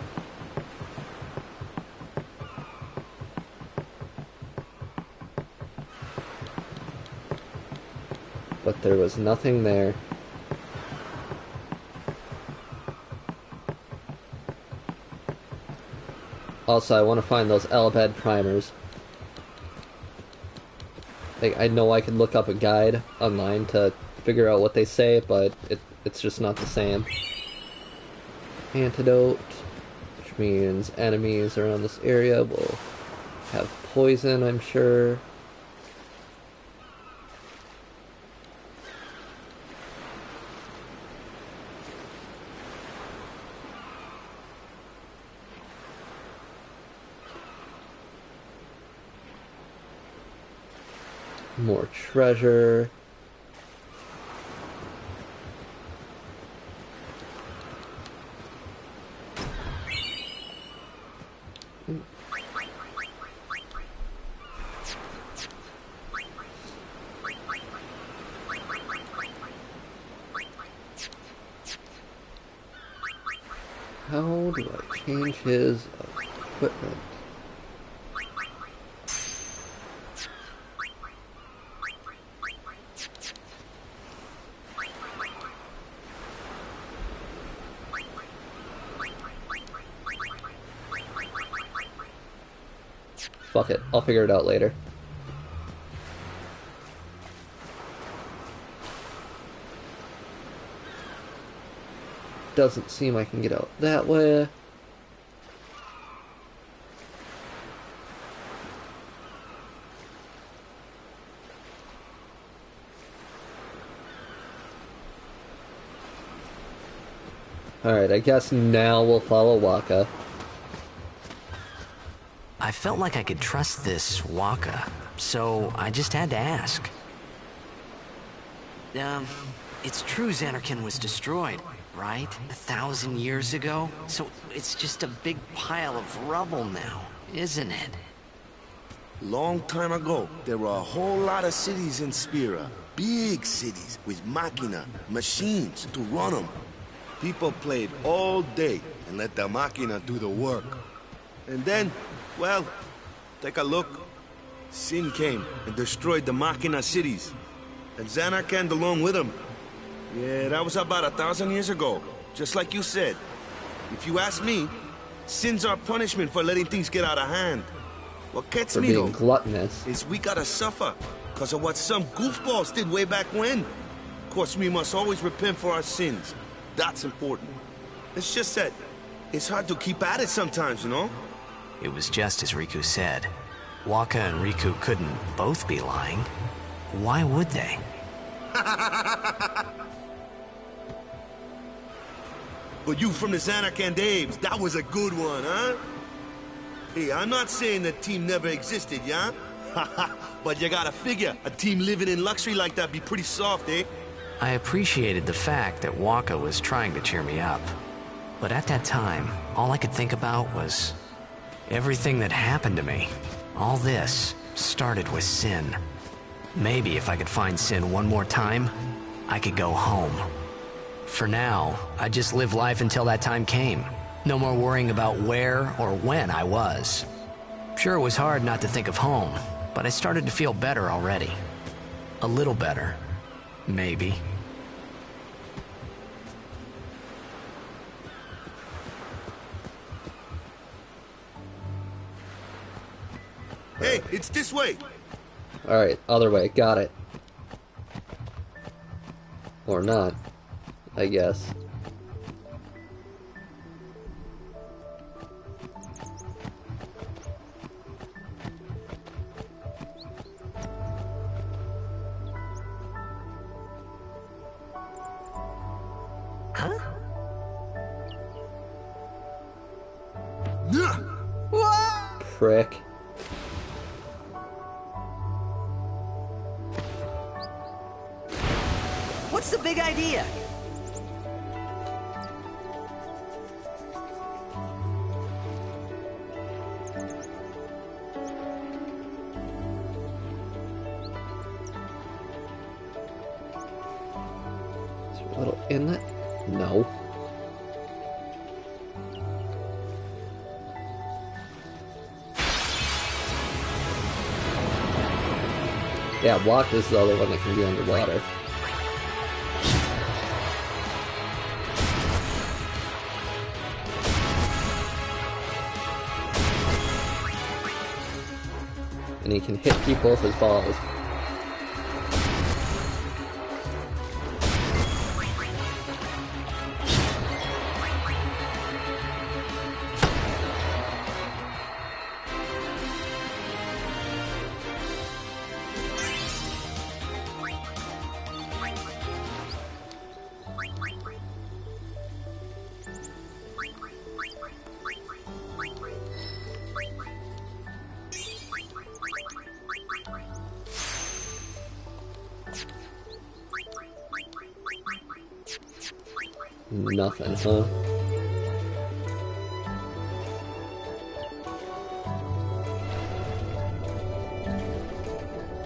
S1: But there was nothing there. Also, I want to find those Elbed primers. Like, I know I can look up a guide online to figure out what they say, but it's just not the same. Antidote, which means enemies around this area will have poison, I'm sure. More treasure. How do I change his equipment? Fuck it, I'll figure it out later. Doesn't seem I can get out that way. Alright, I guess now we'll follow Waka.
S2: I felt like I could trust this Waka, so I just had to ask. It's true Xanarkin was destroyed, right? 1,000 years ago? So it's just a big pile of rubble now, isn't it?
S8: Long time ago, there were a whole lot of cities in Spira. Big cities with machina, machines to run them. People played all day and let the machina do the work. And then, well, take a look. Sin came and destroyed the machina cities. And Xanarkand along with them. Yeah, that was about 1,000 years ago. Just like you said. If you ask me, Sin's our punishment for letting things get out of hand. What gets
S1: For
S8: me
S1: being
S8: though
S1: gluttonous.
S8: is we gotta suffer because of what some goofballs did way back when. Of course, we must always repent for our sins. That's important. It's just that it's hard to keep at it sometimes, you know?
S2: It was just as Riku said. Waka and Riku couldn't both be lying. Why would they?
S8: But you from the Xanarkand Daves, that was a good one, huh? Hey, I'm not saying the team never existed, yeah? But you gotta figure, a team living in luxury like that be pretty soft, eh?
S2: I appreciated the fact that Waka was trying to cheer me up. But at that time, all I could think about was everything that happened to me. All this started with Sin. Maybe if I could find Sin one more time, I could go home. For now, I just live life until that time came. No more worrying about where or when I was. Sure, it was hard not to think of home, but I started to feel better already. A little better. Maybe.
S8: Hey, it's this way.
S1: Alright, other way, got it. Or not, I guess.
S4: Huh?
S1: Prick.
S4: What's the big idea?
S1: in that? No. Yeah, block is the other one that can be underwater. And he can hit people with his balls. Nothing, huh?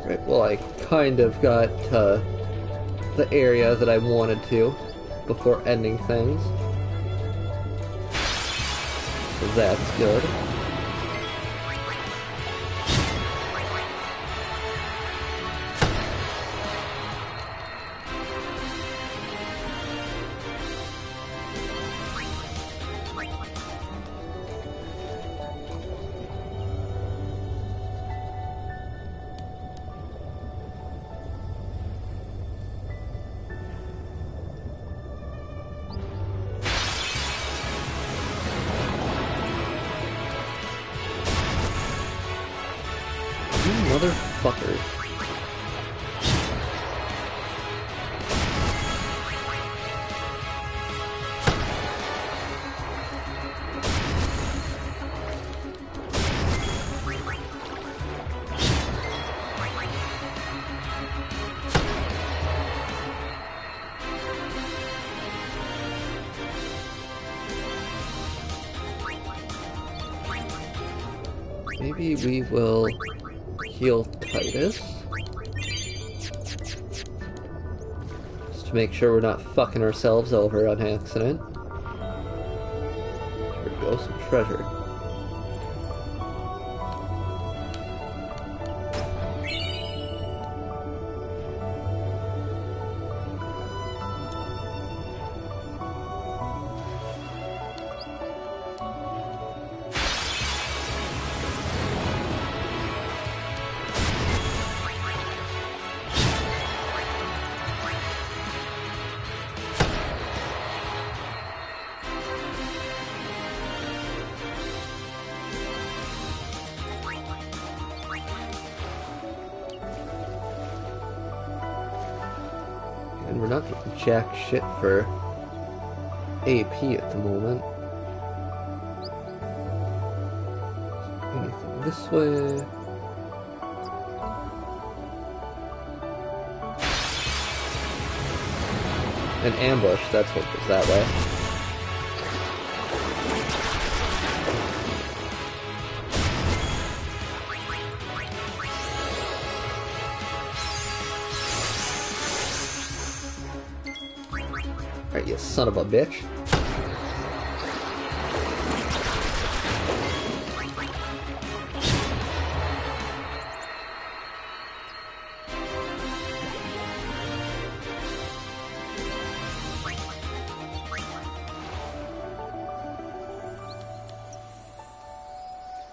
S1: Right, well, I kind of got the area that I wanted to before ending things. So that's good. Motherfucker. Maybe we will heal Titus. Just to make sure we're not fucking ourselves over on accident. Here we go, some treasure. And we're not getting jack shit for AP at the moment. Anything this way? An ambush, that's what goes that way. Alright, you son of a bitch.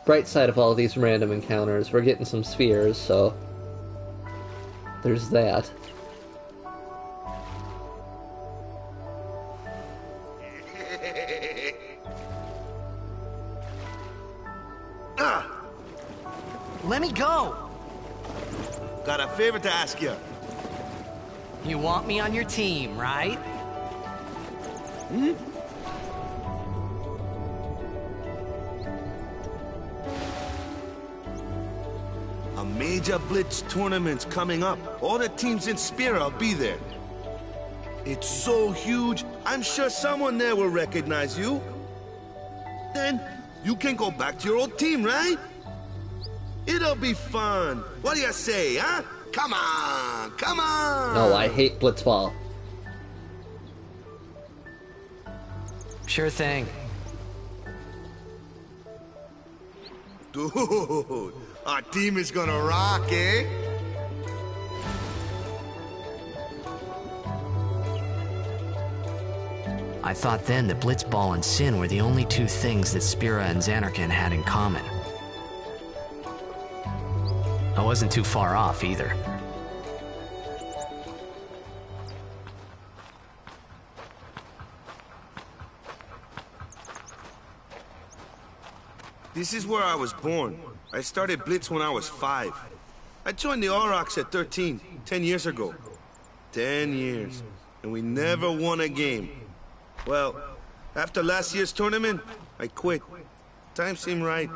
S1: Bright side of all these random encounters, we're getting some spheres, so there's that.
S4: Let me go!
S8: Got a favor to ask you.
S4: You want me on your team, right?
S8: Hmm? A major Blitz tournament's coming up. All the teams in Spira will be there. It's so huge, I'm sure someone there will recognize you. Then, you can go back to your old team, right? It'll be fun. What do you say, huh? Come on, come on!
S1: No, I hate Blitzball.
S2: Sure thing.
S8: Dude, our team is gonna rock, eh?
S2: I thought then that Blitzball and Sin were the only two things that Spira and Xanarkin had in common. I wasn't too far off either.
S8: This is where I was born. I started Blitz when I was 5. I joined the Aurochs at 13, 10 years ago. 10 years, and we never won a game. Well, after last year's tournament, I quit. Time seemed right.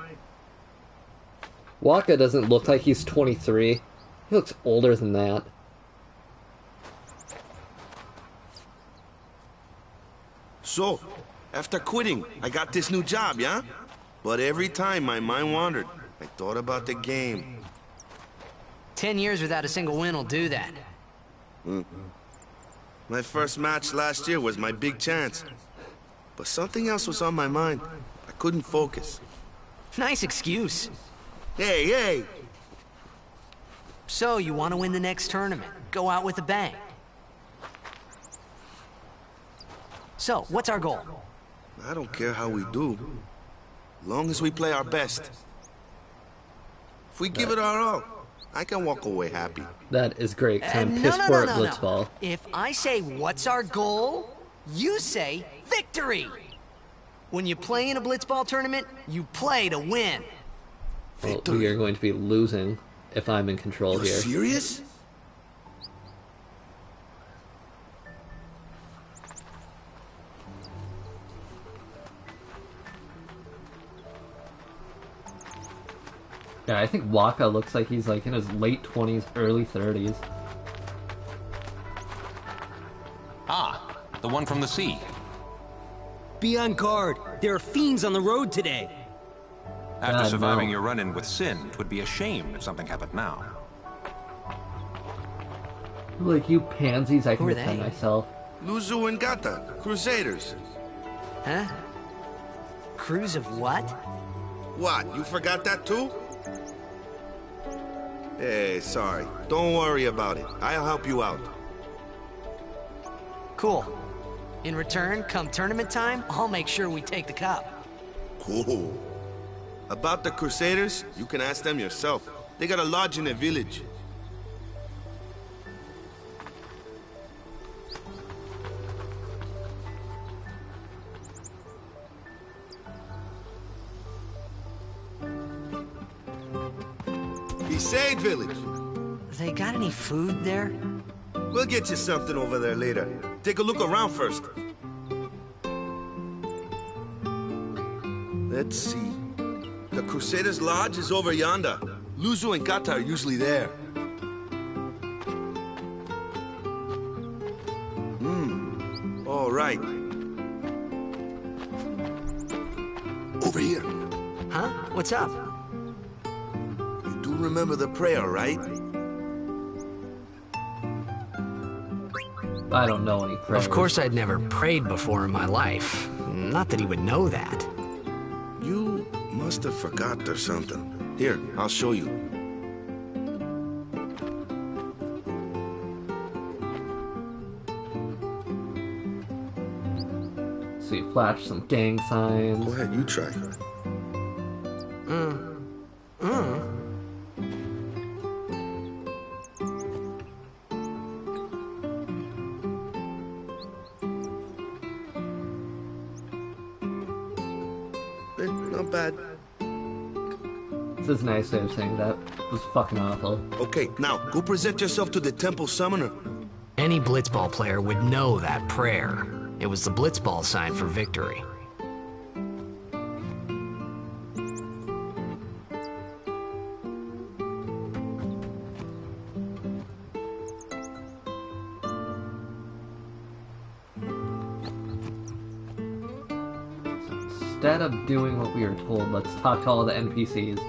S1: Waka doesn't look like he's 23. He looks older than that.
S8: So, after quitting, I got this new job, yeah? But every time my mind wandered, I thought about the game.
S2: 10 years without a single win will do that.
S8: My first match last year was my big chance. But something else was on my mind. I couldn't focus.
S2: Nice excuse.
S8: Hey, hey!
S2: So, you want to win the next tournament? Go out with a bang. So, what's our goal?
S8: I don't care how we do. Long as we play our best. If we give it our all, I can walk away happy.
S1: That is great, because I'm piss poor at Blitzball.
S2: If I say, what's our goal? You say, victory! When you play in a Blitzball tournament, you play to win.
S1: Well, we are going to be losing if I'm in control here.
S8: Serious?
S1: Yeah, I think Waka looks like he's like in his late 20s, early 30s.
S9: Ah, the one from the sea.
S10: Be on guard. There are fiends on the road today.
S9: After surviving your run-in with Sin, it would be a shame if something happened now.
S1: Like, you pansies, I can defend myself.
S8: Luzu and Gata, Crusaders.
S2: Huh? Crews of what?
S8: What, you forgot that too? Hey, sorry. Don't worry about it. I'll help you out.
S2: Cool. In return, come tournament time, I'll make sure we take the cup.
S8: Cool. About the Crusaders, you can ask them yourself. They got a lodge in a village. Besaid village.
S2: They got any food there?
S8: We'll get you something over there later. Take a look around first. Let's see. The Crusaders' Lodge is over yonder. Luzu and Gata are usually there. All right. Over here.
S2: Huh? What's up?
S8: You do remember the prayer, right?
S1: I don't know any prayers.
S2: Of course I'd never prayed before in my life. Not that he would know that.
S8: You must have forgot or something. Here, I'll show you.
S1: So you flash some gang signs.
S8: Go ahead, you try. Not bad.
S1: This is a nice way of saying that was fucking awful.
S8: Okay, now, go present yourself to the temple summoner.
S2: Any Blitzball player would know that prayer. It was the Blitzball sign for victory.
S1: Instead of doing what we were told, let's talk to all the NPCs.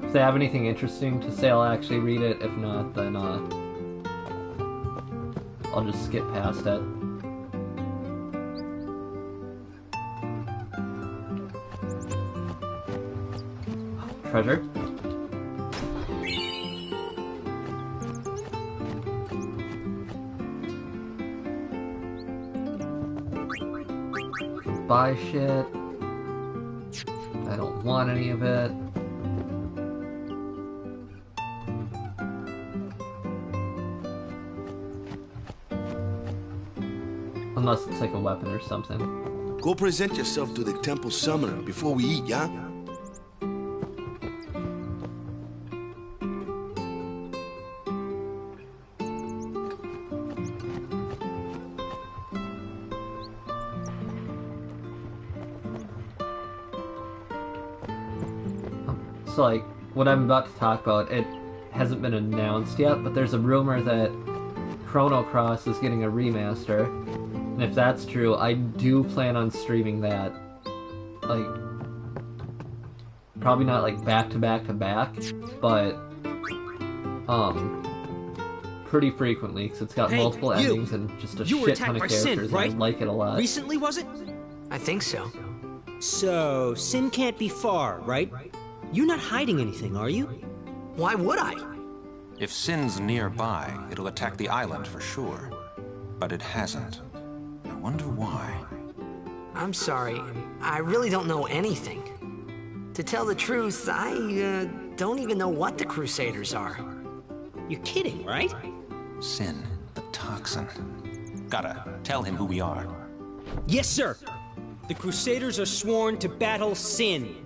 S1: If they have anything interesting to say, I'll actually read it. If not, then I'll just skip past it. treasure. Buy shit. I don't want any of it. Unless it's like a weapon or something.
S8: Go present yourself to the temple summoner before we eat, yeah?
S1: So, like, what I'm about to talk about, it hasn't been announced yet, but there's a rumor that Chrono Cross is getting a remaster. And if that's true, I do plan on streaming that. Like, probably not like back to back to back, but pretty frequently, because it's got multiple endings and just a shit ton of characters,
S10: Sin, right?
S1: and I like it a lot.
S10: Recently, was it?
S2: I think so.
S10: So, Sin can't be far, right? You're not hiding anything, are you?
S2: Why would I?
S9: If Sin's nearby, it'll attack the island for sure. But it hasn't. I wonder why.
S2: I'm sorry. I really don't know anything. To tell the truth, I don't even know what the Crusaders are.
S10: You're kidding, right?
S9: Sin, the toxin. Gotta tell him who we are.
S10: Yes, sir. The Crusaders are sworn to battle Sin.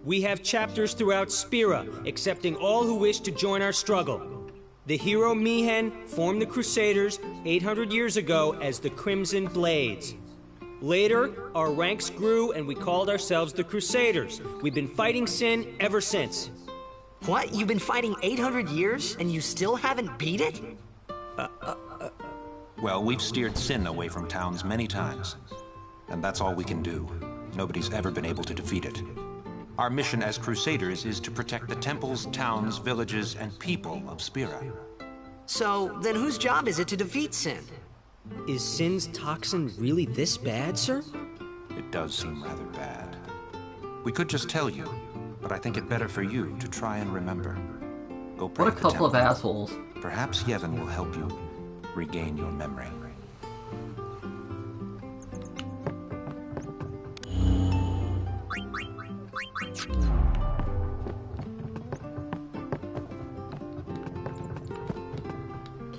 S10: We have chapters throughout Spira, accepting all who wish to join our struggle. The hero Mihen formed the Crusaders 800 years ago as the Crimson Blades. Later, our ranks grew and we called ourselves the Crusaders. We've been fighting Sin ever since.
S2: What? You've been fighting 800 years and you still haven't beat it?
S9: Well, we've steered Sin away from towns many times. And that's all we can do. Nobody's ever been able to defeat it. Our mission as Crusaders is to protect the temples, towns, villages, and people of Spira.
S2: So, then whose job is it to defeat Sin?
S10: Is Sin's toxin really this bad, sir?
S9: It does seem rather bad. We could just tell you, but I think it better for you to try and remember. Go pray
S1: What a
S9: at the
S1: couple of
S9: temple.
S1: assholes.
S9: Perhaps Yevon will help you regain your memory.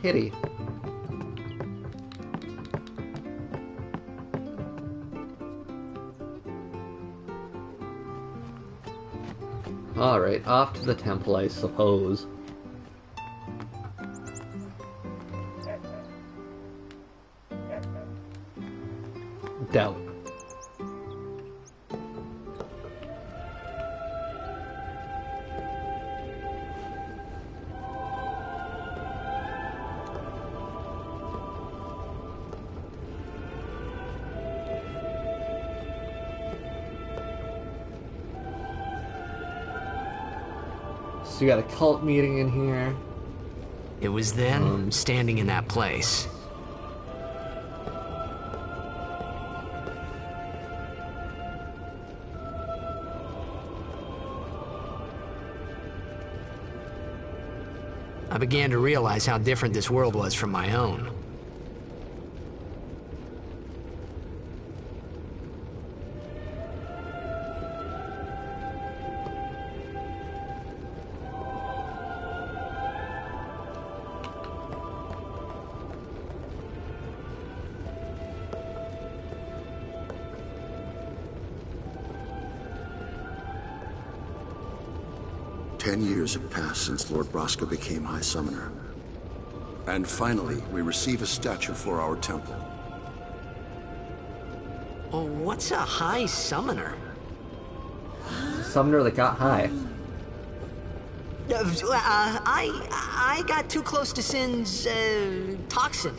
S1: Kitty. Alright, off to the temple, I suppose. Doubt. So you got a cult meeting in here.
S2: It was then, standing in that place. I began to realize how different this world was from my own.
S11: Ten years have passed since Lord Braska became High Summoner. And finally, we receive a statue for our temple.
S2: Oh, what's a High Summoner?
S1: Summoner that got high.
S2: I got too close to Sin's, toxin.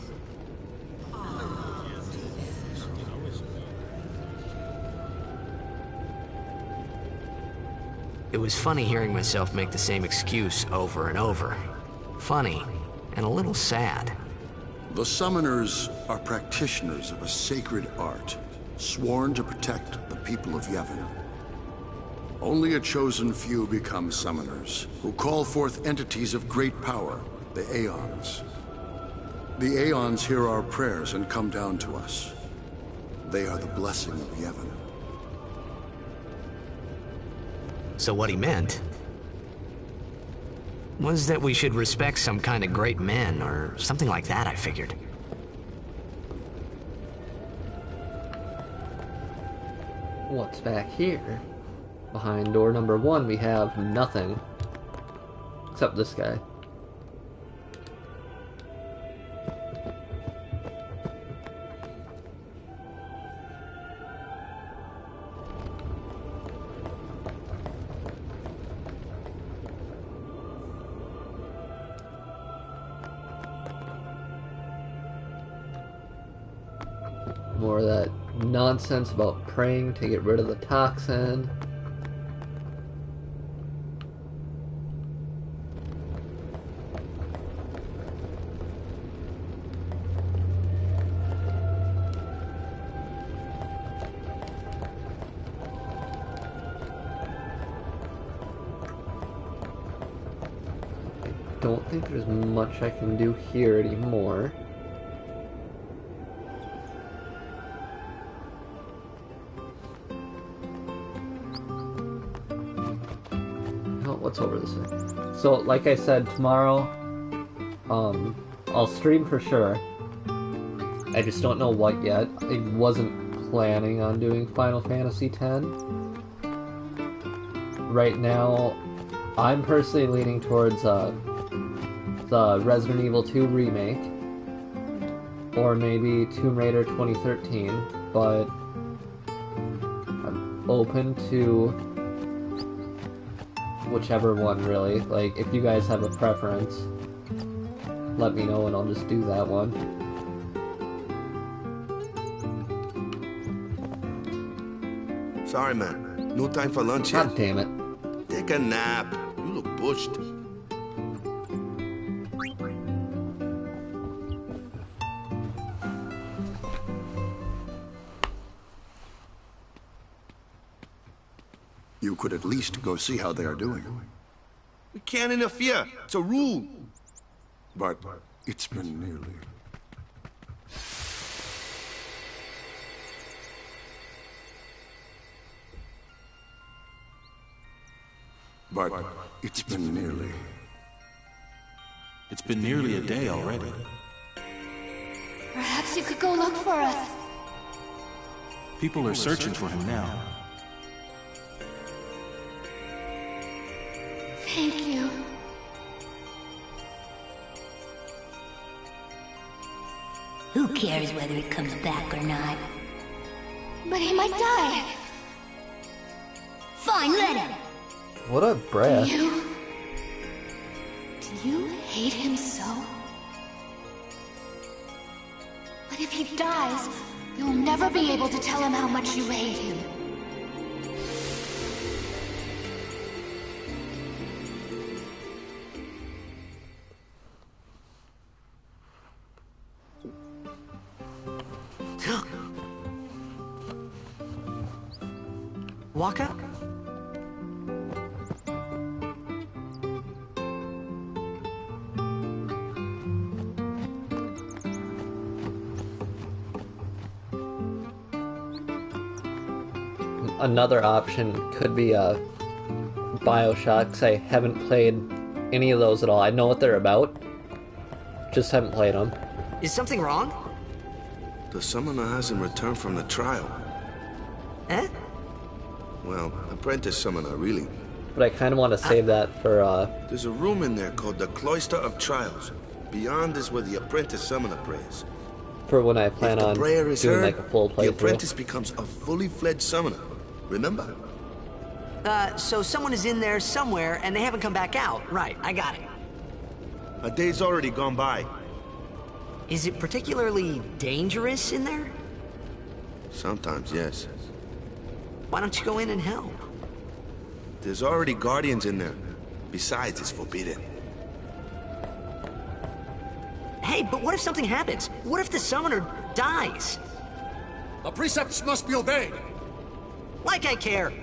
S2: It was funny hearing myself make the same excuse over and over. Funny, and a little sad.
S11: The Summoners are practitioners of a sacred art, sworn to protect the people of Yevon. Only a chosen few become summoners, who call forth entities of great power, the Aeons. The Aeons hear our prayers and come down to us. They are the blessing of Yevon.
S2: So what he meant was that we should respect some kind of great men, or something like that, I figured.
S1: What's back here? Behind door number 1 we have nothing. Except this guy. More of that nonsense about praying to get rid of the toxin. I don't think there's much I can do here anymore. What's over this way? So, like I said, tomorrow, I'll stream for sure. I just don't know what yet. I wasn't planning on doing Final Fantasy X. Right now, I'm personally leaning towards the Resident Evil 2 remake, or maybe Tomb Raider 2013, but I'm open to whichever one, really. Like, if you guys have a preference, let me know and I'll just do that one.
S8: Sorry, man. No time for lunch yet.
S1: God damn it.
S8: Take a nap. You look bushed.
S11: You could at least go see how they are doing.
S8: We can't interfere. It's a rule.
S11: But it's been nearly. But it's been nearly.
S12: It's been nearly a day already.
S13: Perhaps you could go look for us.
S12: People are searching for him now.
S13: Thank you.
S14: Who cares whether he comes back or not?
S13: But he might die.
S14: Fine, let him.
S1: What a brat.
S13: Do you hate him so? But if he dies, you'll never be able to tell him how much you hate him.
S4: Waka?
S1: Another option could be Bioshock, 'cause I haven't played any of those at all. I know what they're about, just haven't played them.
S4: Is something wrong?
S8: The summoner hasn't returned from the trial.
S4: Eh?
S8: Well, apprentice summoner, really.
S1: But I kind of want to save that for,
S8: There's a room in there called the Cloister of Trials. Beyond is where the apprentice summoner prays.
S1: for when I plan on doing like a full
S8: the
S1: playthrough.
S8: apprentice becomes a fully fledged summoner. Remember?
S4: So someone is in there somewhere and they haven't come back out. Right, I got it.
S8: A day's already gone by.
S4: Is it particularly dangerous in there?
S8: Sometimes, yes.
S4: Why don't you go in and help?
S8: There's already guardians in there. Besides, it's forbidden.
S4: Hey, but what if something happens? What if the summoner dies?
S7: The precepts must be obeyed.
S4: Like I care.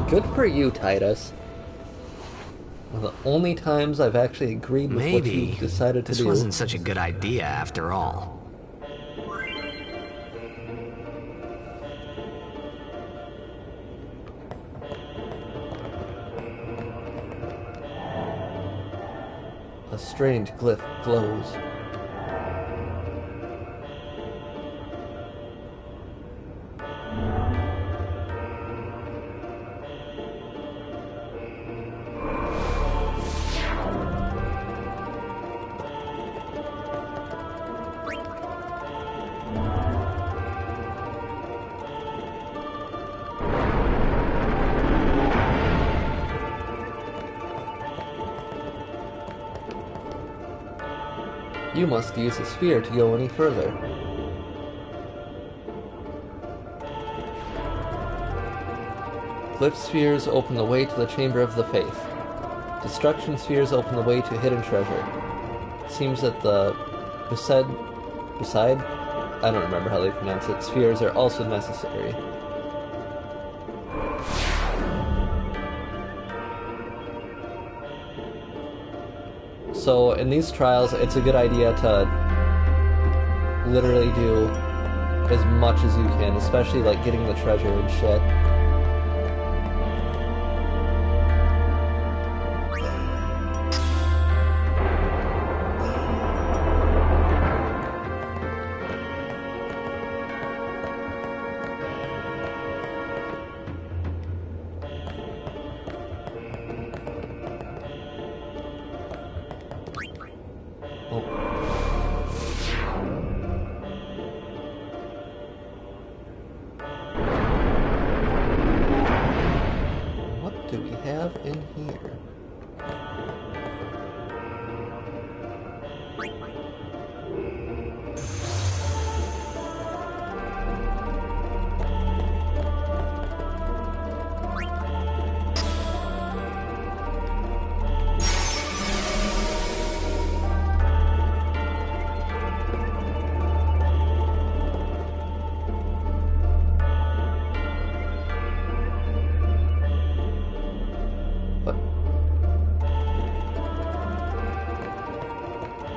S1: Good for you, Titus. One of the only times I've actually agreed with what you decided to do.
S2: This wasn't such a good idea after all.
S1: A strange glyph glows. You must use a sphere to go any further. Glyph spheres open the way to the Chamber of the Faith. Destruction spheres open the way to hidden treasure. It seems that the beside, I don't remember how they pronounce it, spheres are also necessary. So in these trials, it's a good idea to literally do as much as you can, especially like getting the treasure and shit. What do we have in here?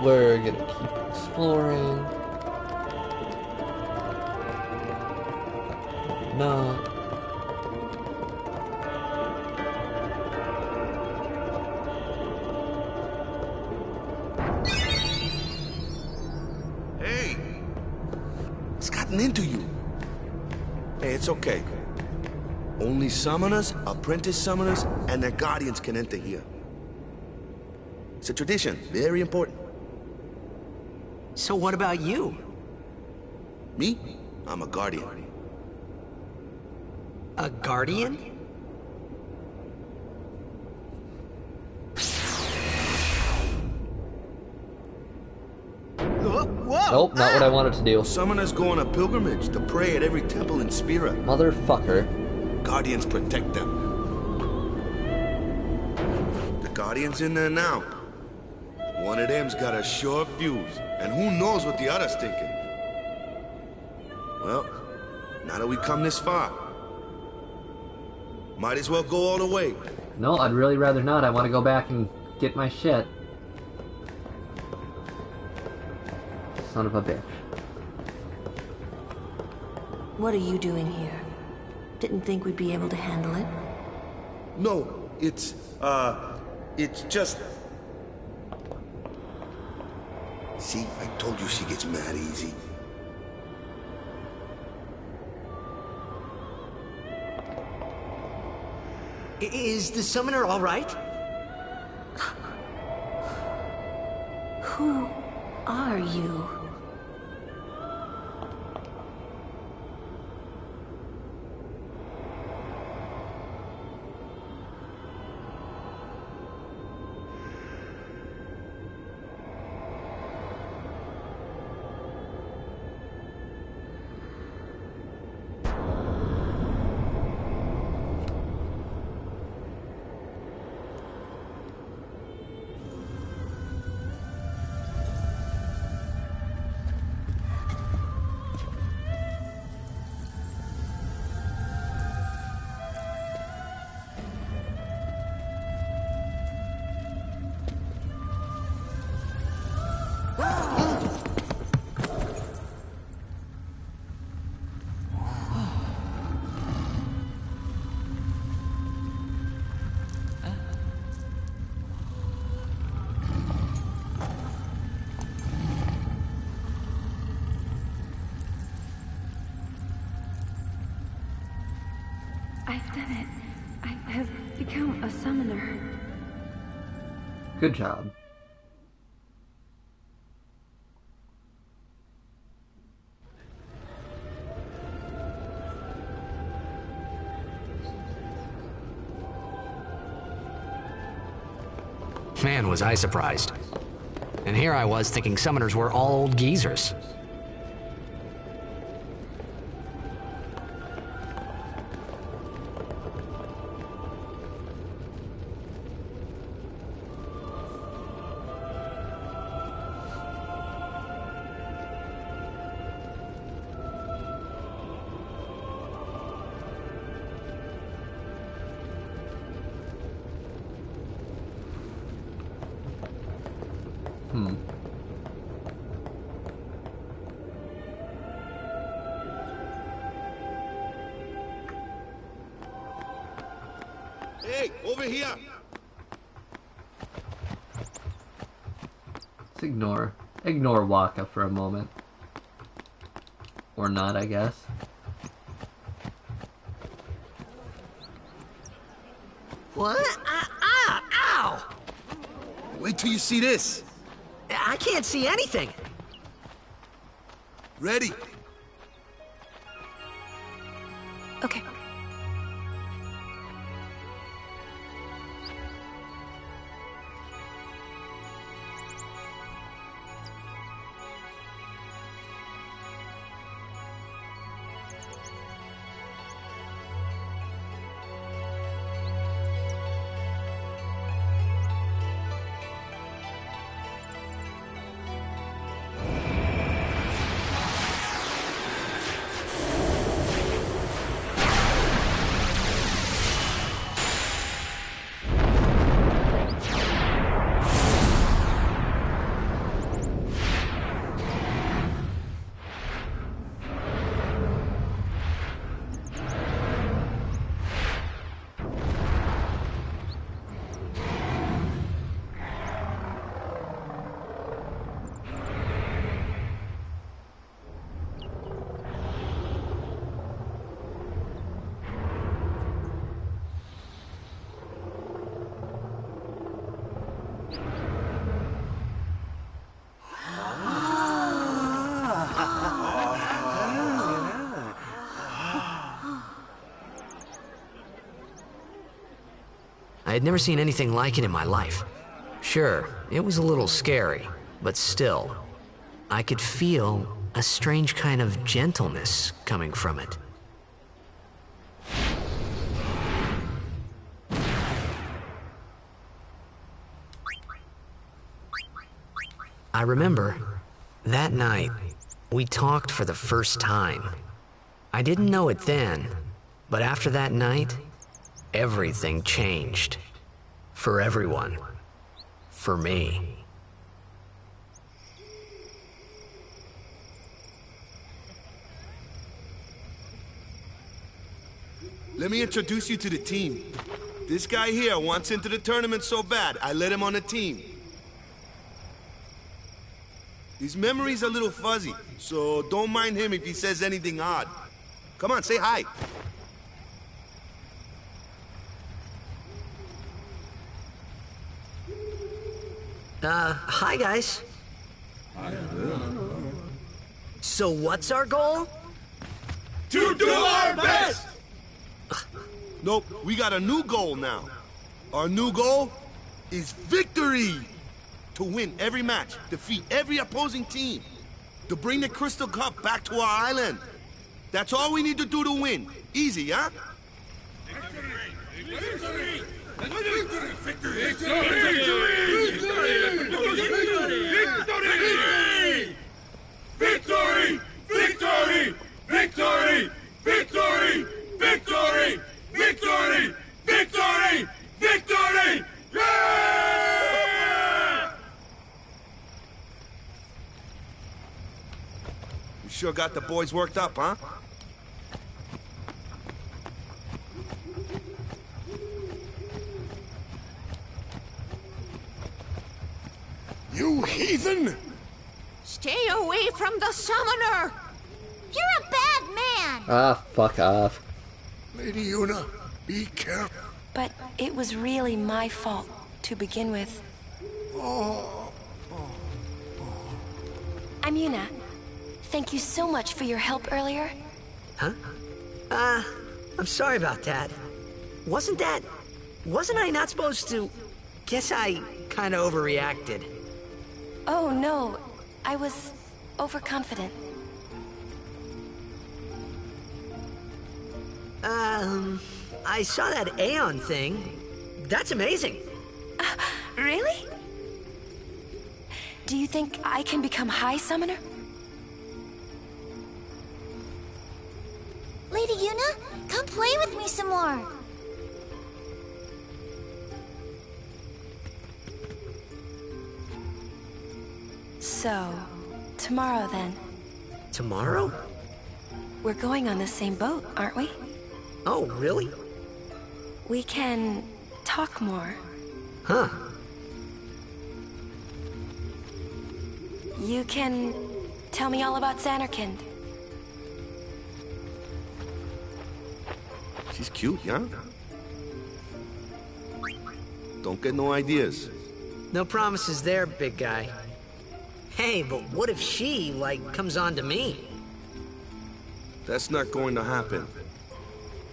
S1: We're gonna keep exploring. Not.
S8: Hey! What's gotten into you? Hey, it's okay. Only summoners, apprentice summoners, and their guardians can enter here. It's a tradition, very important.
S4: So what about you?
S8: Me? I'm a guardian.
S4: A guardian?
S1: Nope, not what I wanted to do.
S8: Summoners go on a pilgrimage to pray at every temple in Spira.
S1: Motherfucker.
S8: Guardians protect them. The Guardian's in there now. One of them's got a sure fuse, and who knows what the other's thinking. Well, now that we come this far, might as well go all the way.
S1: No, I'd really rather not. I want to go back and get my shit. Son of a bitch.
S15: What are you doing here? Didn't think we'd be able to handle it?
S8: No, it's just... See, I told you she gets mad easy.
S4: Is the summoner all right?
S15: Who are you? I've done it. I have become a summoner.
S1: Good job.
S2: Man, was I surprised. And here I was thinking summoners were all old geezers.
S8: Hey, over here!
S1: Let's ignore Waka for a moment. Or not, I guess.
S4: What? Ow!
S8: Wait till you see this.
S4: I can't see anything.
S8: Ready?
S15: Okay.
S2: I had never seen anything like it in my life. Sure, it was a little scary, but still, I could feel a strange kind of gentleness coming from it. I remember, that night, we talked for the first time. I didn't know it then, but after that night, everything changed. For everyone. For me.
S8: Let me introduce you to the team. This guy here wants into the tournament so bad, I let him on the team. His memory's a little fuzzy, so don't mind him if he says anything odd. Come on, say hi.
S4: Hi guys. So what's our goal?
S7: To do our best!
S8: Nope, we got a new goal now. Our new goal is victory! To win every match, defeat every opposing team, to bring the Crystal Cup back to our island. That's all we need to do to win. Easy, huh?
S7: Victory! Victory! Victory! Victory! Victory! Victory! Victory! Victory! Victory! Victory! Victory! Yeah!
S8: You sure got the boys worked up, huh?
S7: You heathen!
S13: Stay away from the summoner! You're a bad man!
S1: Ah, fuck off.
S7: Lady Yuna, be careful.
S15: But it was really my fault to begin with. I'm Yuna. Thank you so much for your help earlier.
S4: Huh? I'm sorry about that. Wasn't I not supposed to... Guess I kinda overreacted.
S15: Oh no, I was overconfident.
S4: I saw that Aeon thing. That's amazing.
S15: Really? Do you think I can become High Summoner?
S3: Lady Yuna, come play with me some more.
S15: So, tomorrow then.
S4: Tomorrow?
S15: We're going on the same boat, aren't we?
S4: Oh, really?
S15: We can talk more.
S4: Huh.
S15: You can tell me all about Xanarkand.
S8: She's cute, yeah? Don't get no ideas.
S4: No promises there, big guy. Hey, but what if she, comes on to me?
S8: That's not going to happen.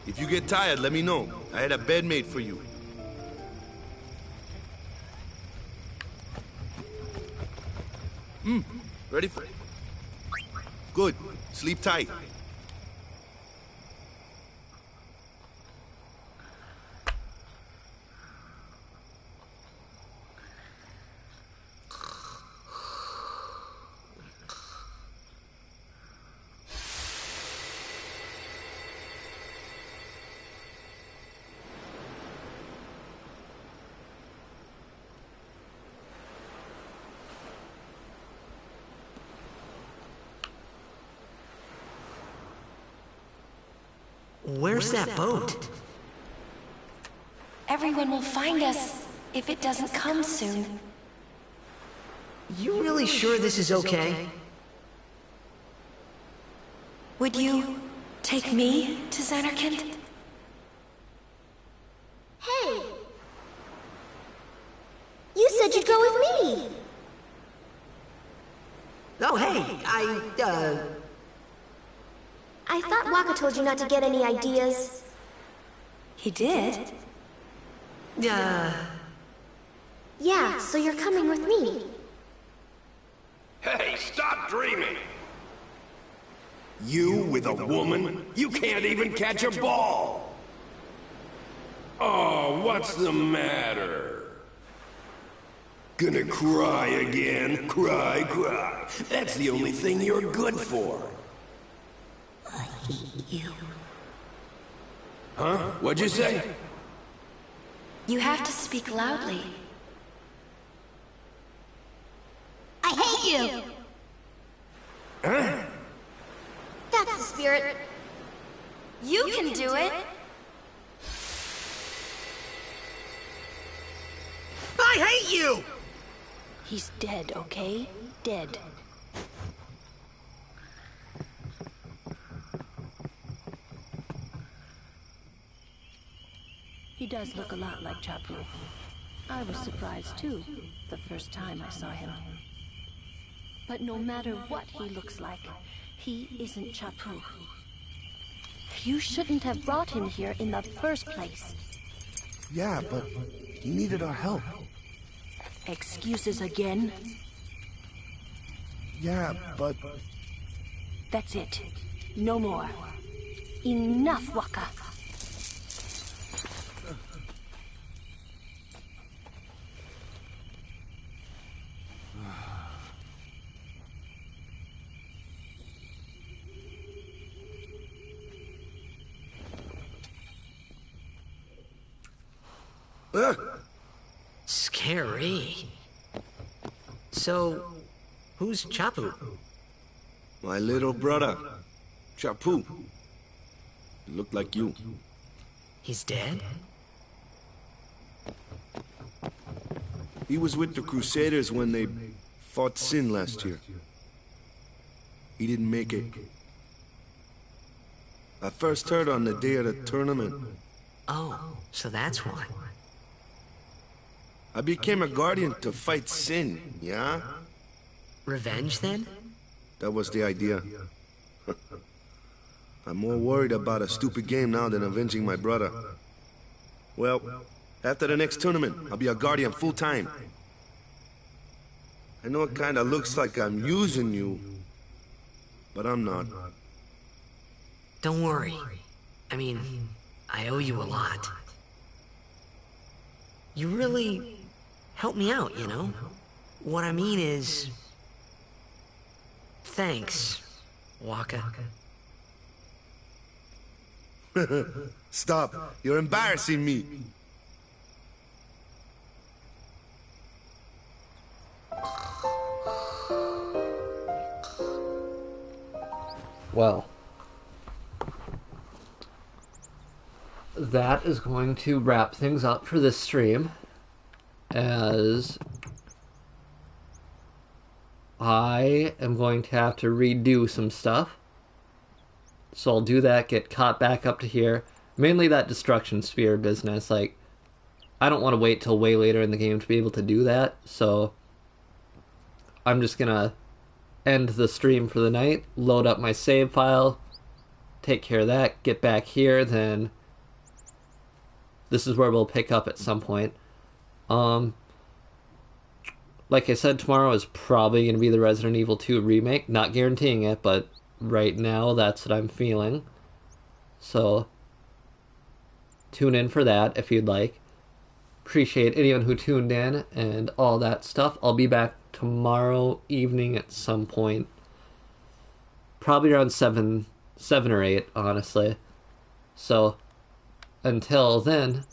S8: If you get tired, let me know. I had a bed made for you. Ready for it? Good. Sleep tight.
S4: Where's that boat?
S15: Everyone will find us if it doesn't come soon.
S4: You really sure this is okay?
S15: Would you take me to Xanarkand?
S3: Hey! You said you'd go with me!
S4: Oh, hey,
S3: I thought Waka told you not to get any ideas.
S15: He did?
S3: Yeah, so you're coming with me.
S7: Hey, stop dreaming! You with a woman? You can't even catch a ball! Oh, what's the matter? Gonna cry again? Cry, cry. That's the only thing you're good for.
S14: I hate you.
S7: Huh? What'd you say?
S15: You have to speak loudly.
S3: I hate you!
S7: Huh?
S3: That's the spirit.
S15: You can do it!
S4: I hate you!
S14: He's dead, okay? Dead. He does look a lot like Chapu. I was surprised too, the first time I saw him. But no matter what he looks like, he isn't Chapu. You shouldn't have brought him here in the first place.
S8: Yeah, but he needed our help.
S14: Excuses again?
S8: Yeah, but...
S14: That's it. No more. Enough, Waka.
S4: Scary. So, who's Chapu?
S8: My little brother, Chapu. He looked like you.
S4: He's dead?
S8: He was with the Crusaders when they fought Sin last year. He didn't make it. I first heard on the day of the tournament.
S4: Oh, so that's why.
S8: I became a guardian to fight sin, yeah?
S4: Revenge, then?
S8: That was the idea. I'm more worried about a stupid game now than avenging my brother. Well, after the next tournament, I'll be a guardian full-time. I know it kinda looks like I'm using you, but I'm not.
S4: Don't worry. I mean, I owe you a lot. You really helped me out, you know? What I mean is... Thanks, Waka.
S8: Stop. You're embarrassing me.
S1: Well, that is going to wrap things up for this stream, as I am going to have to redo some stuff. So I'll do that, get caught back up to here. Mainly that destruction sphere business. Like, I don't want to wait till way later in the game to be able to do that, so I'm just gonna end the stream for the night, load up my save file, take care of that, get back here, then this is where we'll pick up at some point. Like I said, tomorrow is probably going to be the Resident Evil 2 remake. Not guaranteeing it, but right now that's what I'm feeling. So tune in for that if you'd like. Appreciate anyone who tuned in and all that stuff. I'll be back tomorrow evening at some point. Probably around 7 or 8, honestly. So until then,